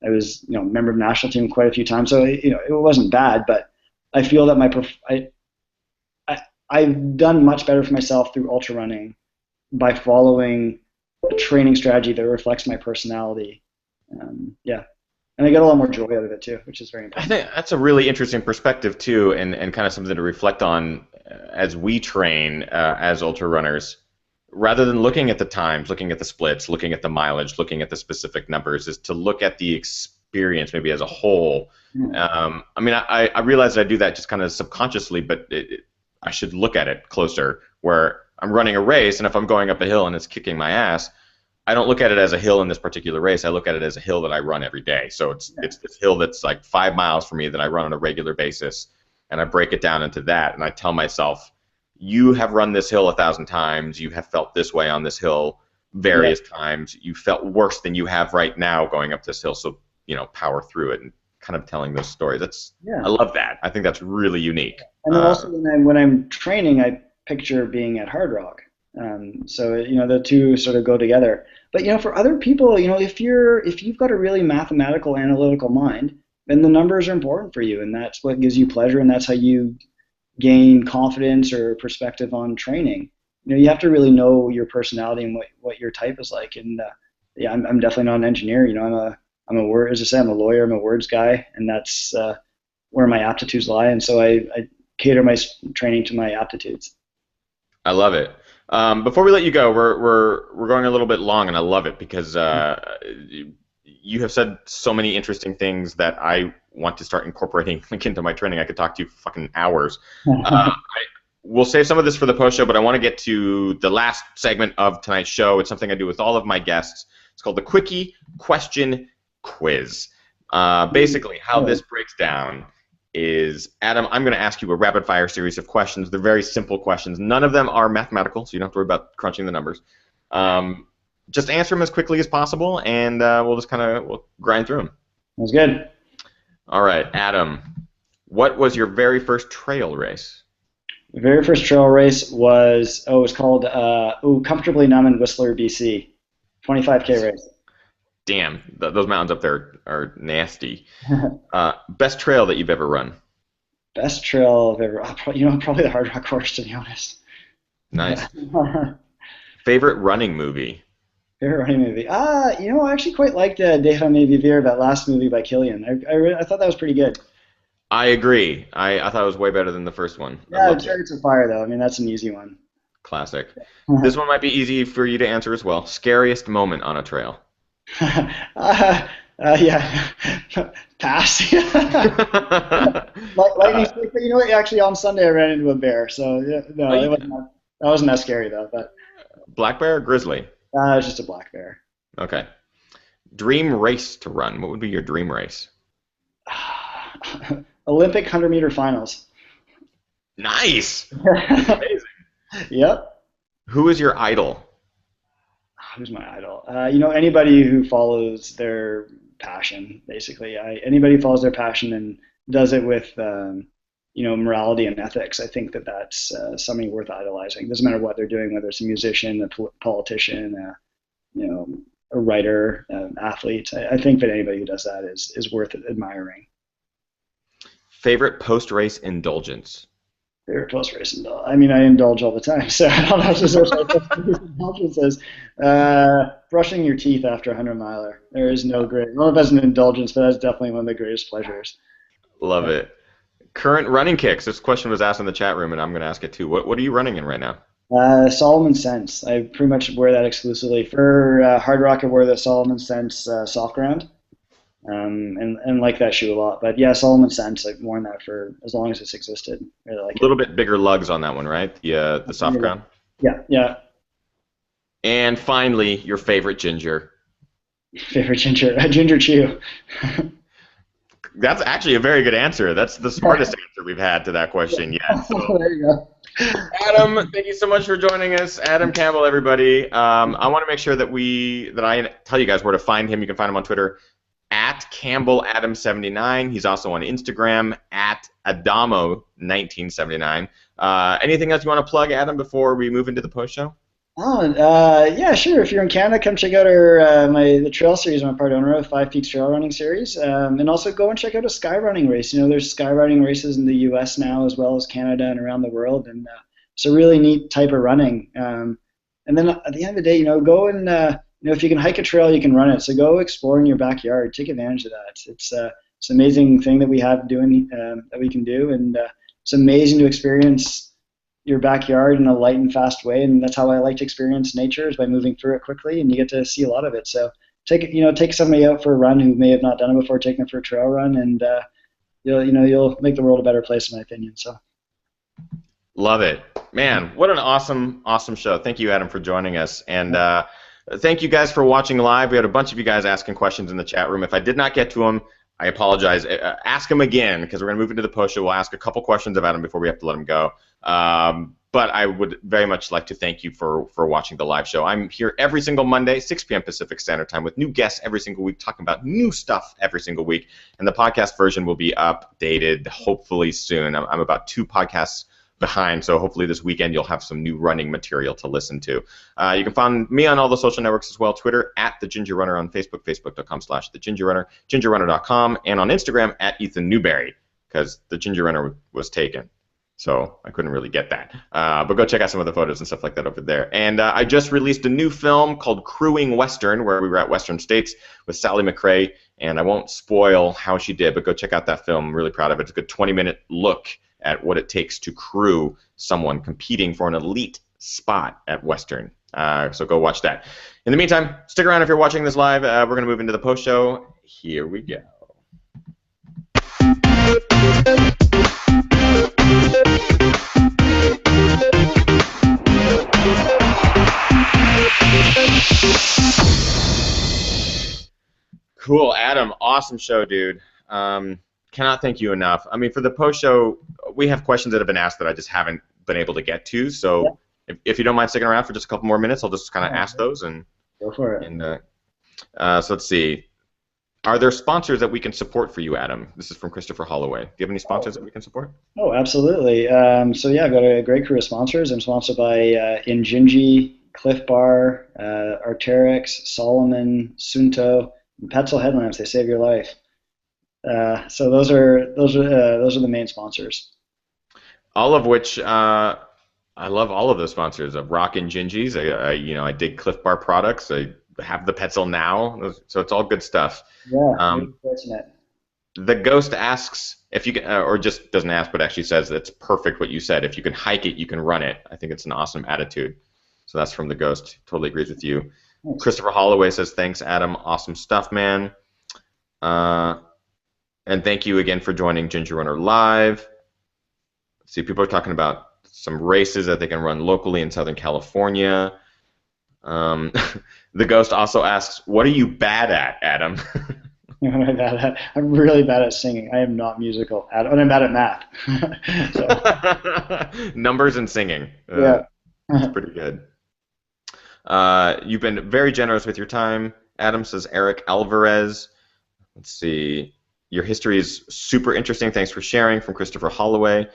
I was, member of the national team quite a few times. So, it wasn't bad, but I feel that I've done much better for myself through ultra running by following a training strategy that reflects my personality. Yeah, and I get a lot more joy out of it too, which is very I important. think that's a really interesting perspective too, and kind of something to reflect on as we train as ultra runners. Rather than looking at the times, looking at the splits, looking at the mileage, looking at the specific numbers, is to look at the experience maybe as a whole. I mean, I realize that I do that just kind of subconsciously, but I should look at it closer. Where I'm running a race, and if I'm going up a hill and it's kicking my ass, I don't look at it as a hill in this particular race. I look at it as a hill that I run every day. So it's this hill that's like 5 miles for me that I run on a regular basis, and I break it down into that, and I tell myself, you have run this hill 1,000 times. You have felt this way on this hill Yeah, various times. You felt worse than you have right now going up this hill. So power through it and kind of telling those stories. yeah. I love that. I think that's really unique. And then also when I'm training, I picture being at Hardrock. So the two sort of go together. But for other people, if you've got a really mathematical, analytical mind, then the numbers are important for you, and that's what gives you pleasure, and that's how you gain confidence or perspective on training. You have to really know your personality and what your type is like. And yeah, I'm definitely not an engineer. I'm a word, as I say, I'm a lawyer. I'm a words guy, and that's where my aptitudes lie. And so I cater my training to my aptitudes. I love it. Before we let you go, we're going a little bit long, and I love it because you have said so many interesting things that I want to start incorporating into my training. I could talk to you fucking hours. We'll save some of this for the post show, but I want to get to the last segment of tonight's show. It's something I do with all of my guests. It's called the Quickie Question Quiz. Basically, how this breaks down is, Adam, I'm going to ask you a rapid-fire series of questions. They're very simple questions. None of them are mathematical, so you don't have to worry about crunching the numbers. Just answer them as quickly as possible, and we'll just we'll grind through them. That's good. All right, Adam, what was your very first trail race? The very first trail race was it was called Comfortably Numb in Whistler, BC, 25K race. Damn, those mountains up there are nasty. Best trail that you've ever run? Best trail I've ever, probably the Hardrock course, to be honest. Nice. Yeah. Favorite running movie? Favorite running movie? I actually quite liked Deja Me Vivir, that last movie by Killian. I thought that was pretty good. I agree. I thought it was way better than the first one. I Yeah, loved it. Chariots of Fire, though. I mean, that's an easy one. Classic. This one might be easy for you to answer as well. Scariest moment on a trail? Yeah, pass. Lightning stick, but actually on Sunday I ran into a bear, so yeah, no, that wasn't that scary though. But Black bear or grizzly? it was just a black bear. Okay. Dream race to run. What would be your dream race? Olympic 100-meter finals. Nice. Amazing. Yep. Who is your idol? Who's my idol? Anybody who follows their passion, basically. Anybody who follows their passion and does it with, morality and ethics. I think that's somebody worth idolizing. Doesn't matter what they're doing, whether it's a musician, a politician, a writer, an athlete. I think that anybody who does that is worth admiring. Favorite post-race indulgence? Favorite post-race indulgence? I mean, I indulge all the time, so I don't know if there's indulgences. Brushing your teeth after a 100-miler. There is no great. I don't know if that's an indulgence, but that's definitely one of the greatest pleasures. Love it. Current running kicks. This question was asked in the chat room, and I'm going to ask it too. What are you running in right now? Solomon Sense. I pretty much wear that exclusively. For Hardrock, I wear the Solomon Sense soft ground. and like that shoe a lot. But yeah, Solomon Sand's like worn that for as long as it's existed. Really A like it. little bit bigger lugs on that one, right? The soft ground. Yeah, yeah. And finally, your favorite ginger. Favorite ginger, ginger chew. That's actually a very good answer. That's the smartest answer we've had to that question yet. So, There you go. Adam, thank you so much for joining us. Adam Campbell, everybody. I want to make sure that I tell you guys where to find him. You can find him on Twitter at CampbellAdam79. He's also on Instagram at Adamo1979. Anything else you want to plug, Adam, before we move into the post show? Oh, yeah, sure. If you're in Canada, come check out our the trail series I'm a part owner of, Five Peaks Trail Running Series, and also go and check out a sky running race. You know, there's sky running races in the U.S. now as well as Canada and around the world, and it's a really neat type of running. And then at the end of the day, you know, go and if you can hike a trail, you can run it. So go explore in your backyard. Take advantage of that. It's an amazing thing that we have doing that we can do, and it's amazing to experience your backyard in a light and fast way, and that's how I like to experience nature, is by moving through it quickly, and you get to see a lot of it. So take somebody out for a run who may have not done it before, take them for a trail run, and you'll make the world a better place, in my opinion. So Love it. Man, what an awesome show. Thank you, Adam, for joining us. And thank you guys for watching live. We had a bunch of you guys asking questions in the chat room. If I did not get to them, I apologize. Ask them again, because we're going to move into the post show. We'll ask a couple questions of Adam before we have to let him go. But I would very much like to thank you for watching the live show. I'm here every single Monday, 6 p.m. Pacific Standard Time, with new guests every single week, talking about new stuff every single week. And the podcast version will be updated hopefully soon. I'm about 2 podcasts behind, so hopefully this weekend you'll have some new running material to listen to. You can find me on all the social networks as well. Twitter at The Ginger Runner, on Facebook, facebook.com/TheGingerRunner, GingerRunner.com, and on Instagram at Ethan Newberry, because The Ginger Runner was taken. So I couldn't really get that. But go check out some of the photos and stuff like that over there. And I just released a new film called Crewing Western, where we were at Western States with Sally McRae. And I won't spoil how she did, but go check out that film. I'm really proud of it. It's a good 20-minute look at what it takes to crew someone competing for an elite spot at Western. So go watch that. In the meantime, stick around if you're watching this live. We're going to move into the post show. Here we go. Cool, Adam. Awesome show, dude. Cannot thank you enough. I mean, for the post show, we have questions that have been asked that I just haven't been able to get to. So if you don't mind sticking around for just a couple more minutes, I'll just kind of ask those. And go for it. And so let's see. Are there sponsors that we can support for you, Adam? This is from Christopher Holloway. Do you have any sponsors that we can support? Oh, absolutely. So yeah, I've got a great crew of sponsors. I'm sponsored by Injinji, Cliff Bar, Arc'teryx, Solomon, Sunto, and Petzl Headlamps. They save your life. So those are the main sponsors. All of which I love all of those sponsors. Of Rock and Gingies. I dig Cliff Bar products. I have the Petzl now, so it's all good stuff. Yeah, fortunate. The Ghost asks if you can, or just doesn't ask, but actually says that's perfect what you said. If you can hike it, you can run it. I think it's an awesome attitude. So that's from the Ghost. Totally agrees with you. Thanks. Christopher Holloway says, thanks, Adam. Awesome stuff, man. And thank you again for joining Ginger Runner Live. Let's see, people are talking about some races that they can run locally in Southern California. The Ghost also asks, what are you bad at, Adam? What am I bad at? I'm really bad at singing. I am not musical. And I'm bad at math. Numbers and singing. Yeah. That's pretty good. You've been very generous with your time. Adam, says Eric Alvarez. Let's see. Your history is super interesting. Thanks for sharing, from Christopher Holloway.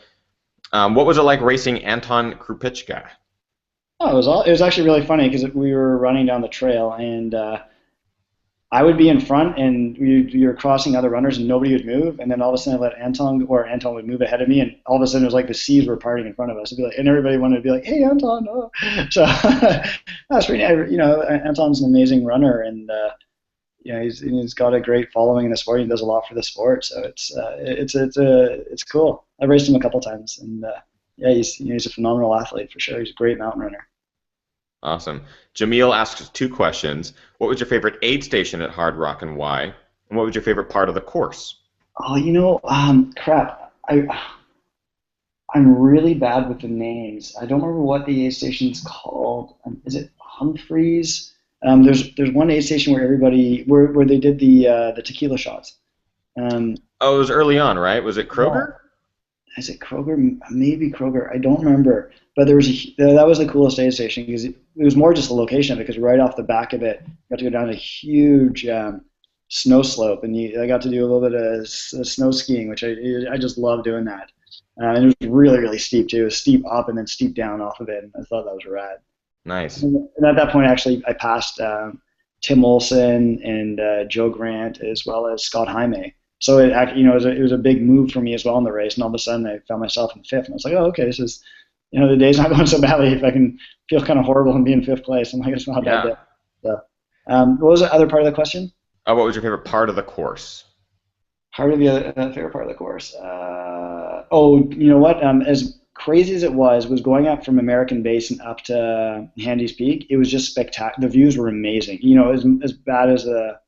What was it like racing Anton Krupichka? Oh, it was actually really funny, because we were running down the trail, and I would be in front, and you were crossing other runners, and nobody would move, and then all of a sudden I'd let Anton would move ahead of me, and all of a sudden it was like the seas were parting in front of us. It'd be like, and everybody wanted to be like, "Hey, Anton!" Oh. So that's pretty. Anton's an amazing runner, and he's got a great following in the sport. He does a lot for the sport, so it's cool. I've raced him a couple times, and he's a phenomenal athlete for sure. He's a great mountain runner. Awesome. Jamil asks 2 questions. What was your favorite aid station at Hardrock, and why? And And what was your favorite part of the course? Oh, crap. I'm really bad with the names. I don't remember what the aid station's called. Is it Humphreys? There's one aid station where where they did the tequila shots. Um, Oh, it was early on, right? Was it yeah. Kroger? Is it Kroger? Maybe Kroger. I don't remember. But that was the coolest aid station because it was more just the location of it, because right off the back of it, you got to go down a huge snow slope, and I got to do a little bit of snow skiing, which I just love doing that. And it was really, really steep too. It was steep up and then steep down off of it, and I thought that was rad. Nice. And at that point, actually, I passed Tim Olson and Joe Grant, as well as Scott Jaime. So it was a big move for me as well in the race, and all of a sudden I found myself in fifth, and I was like, oh, okay, this is, the day's not going so badly. If I can feel kind of horrible and be in fifth place, I'm like, it's not that bad. So, what was the other part of the question? What was your favorite part of the course? Part of the favorite part of the course. You know what? As crazy as it was going up from American Base and up to Handy's Peak. It was just spectacular. The views were amazing. As bad as the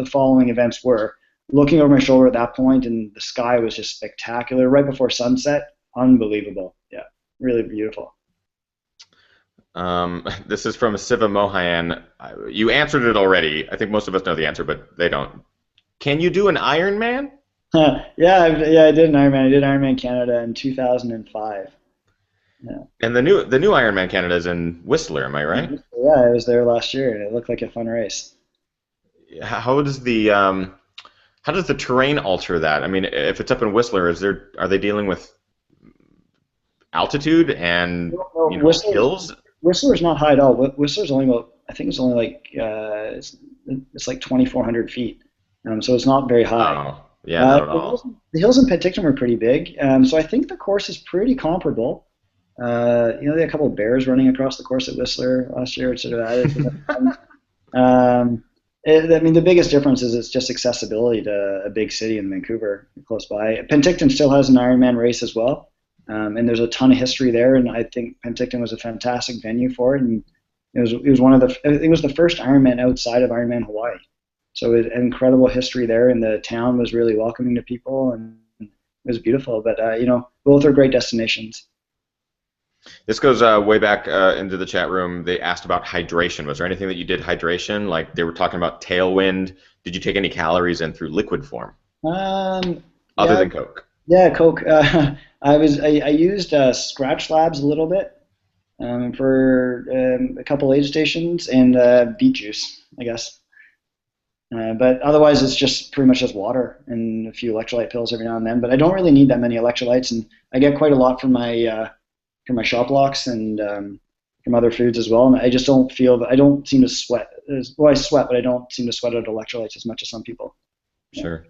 following events were. Looking over my shoulder at that point, and the sky was just spectacular. Right before sunset, unbelievable. Yeah, really beautiful. This is from Siva Mohayan. You answered it already. I think most of us know the answer, but they don't. Can you do an Ironman? Yeah, I did an Ironman. I did Ironman Canada in 2005. Yeah. And the new Ironman Canada is in Whistler, am I right? Yeah, I was there last year, and it looked like a fun race. How does the terrain alter that? I mean, if it's up in Whistler, are they dealing with altitude and hills? Whistler's not high at all. Whistler's only about, I think it's only like it's like 2,400 feet, so it's not very high. Oh, yeah, not at all. The hills in Penticton were pretty big, so I think the course is pretty comparable. They had a couple of bears running across the course at Whistler last year, which sort of added to the the biggest difference is it's just accessibility to a big city in Vancouver, close by. Penticton still has an Ironman race as well, and there's a ton of history there. And I think Penticton was a fantastic venue for it. And it was the first Ironman outside of Ironman Hawaii, so it had incredible history there. And the town was really welcoming to people, and it was beautiful. But both are great destinations. This goes way back into the chat room. They asked about hydration. Was there anything that you did hydration? Like they were talking about tailwind. Did you take any calories in through liquid form? Other than Coke? Yeah, Coke. I used Scratch Labs a little bit for a couple aid stations, and beet juice, I guess. But otherwise, it's just pretty much just water and a few electrolyte pills every now and then. But I don't really need that many electrolytes, and I get quite a lot from my shop locks and from other foods as well. And I just don't seem to sweat. I sweat, but I don't seem to sweat out electrolytes as much as some people. Sure.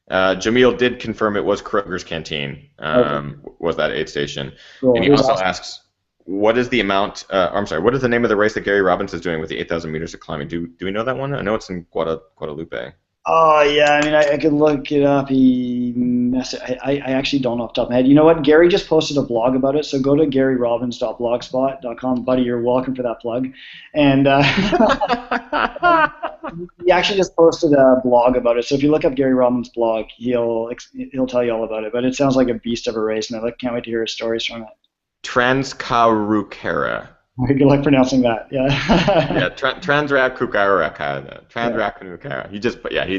Jamil did confirm it was Kroger's Canteen, was that aid station. Cool. And he also asks, what is the name of the race that Gary Robbins is doing with the 8,000 meters of climbing? Do we know that one? I know it's in Guadalupe. Oh, yeah, I could look it up. I actually don't know off the top of my head. You know what? Gary just posted a blog about it, so go to garyrobbins.blogspot.com. Buddy, you're welcome for that plug. And he actually just posted a blog about it, so if you look up Gary Robbins' blog, he'll tell you all about it. But it sounds like a beast of a race, and I can't wait to hear his stories from it. Transcarukera. Good luck pronouncing that. Yeah. Yeah, Transrakukara. He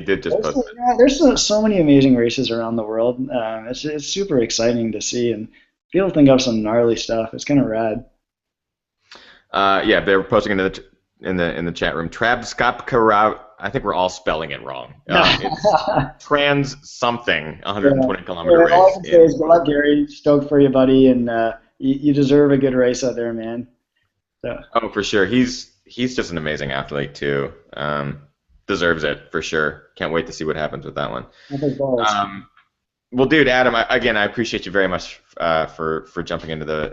did just post it. Yeah, there's so many amazing races around the world. It's super exciting to see, and people think of some gnarly stuff. It's kind of rad. Yeah, they were posting in the chat room. Trabskapkara. I think we're all spelling it wrong. It's trans something 120 kilometer race. All I can say is good luck, Gary. Stoked for you, buddy, and you deserve a good race out there, man. So. Oh, for sure. He's just an amazing athlete too. Deserves it for sure. Can't wait to see what happens with that one. Well, dude, Adam, I appreciate you very much for jumping into the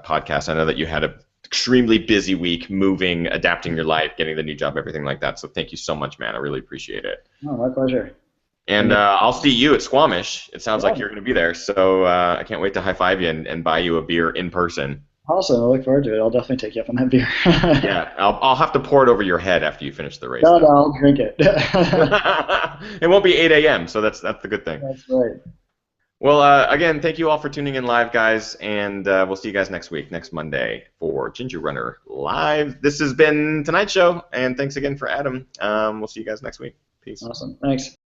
podcast. I know that you had an extremely busy week, moving, adapting your life, getting the new job, everything like that. So thank you so much, man. I really appreciate it. Oh, my pleasure. And I'll see you at Squamish. It sounds like you're going to be there. So I can't wait to high five you and buy you a beer in person. Awesome. I look forward to it. I'll definitely take you up on that beer. Yeah, I'll have to pour it over your head after you finish the race, No, no, though. I'll drink it. It won't be 8 a.m., so that's the good thing. That's right. Well, again, thank you all for tuning in live, guys, and we'll see you guys next week, next Monday, for Ginger Runner Live. This has been tonight's show, and thanks again for Adam. We'll see you guys next week. Peace. Awesome. Thanks.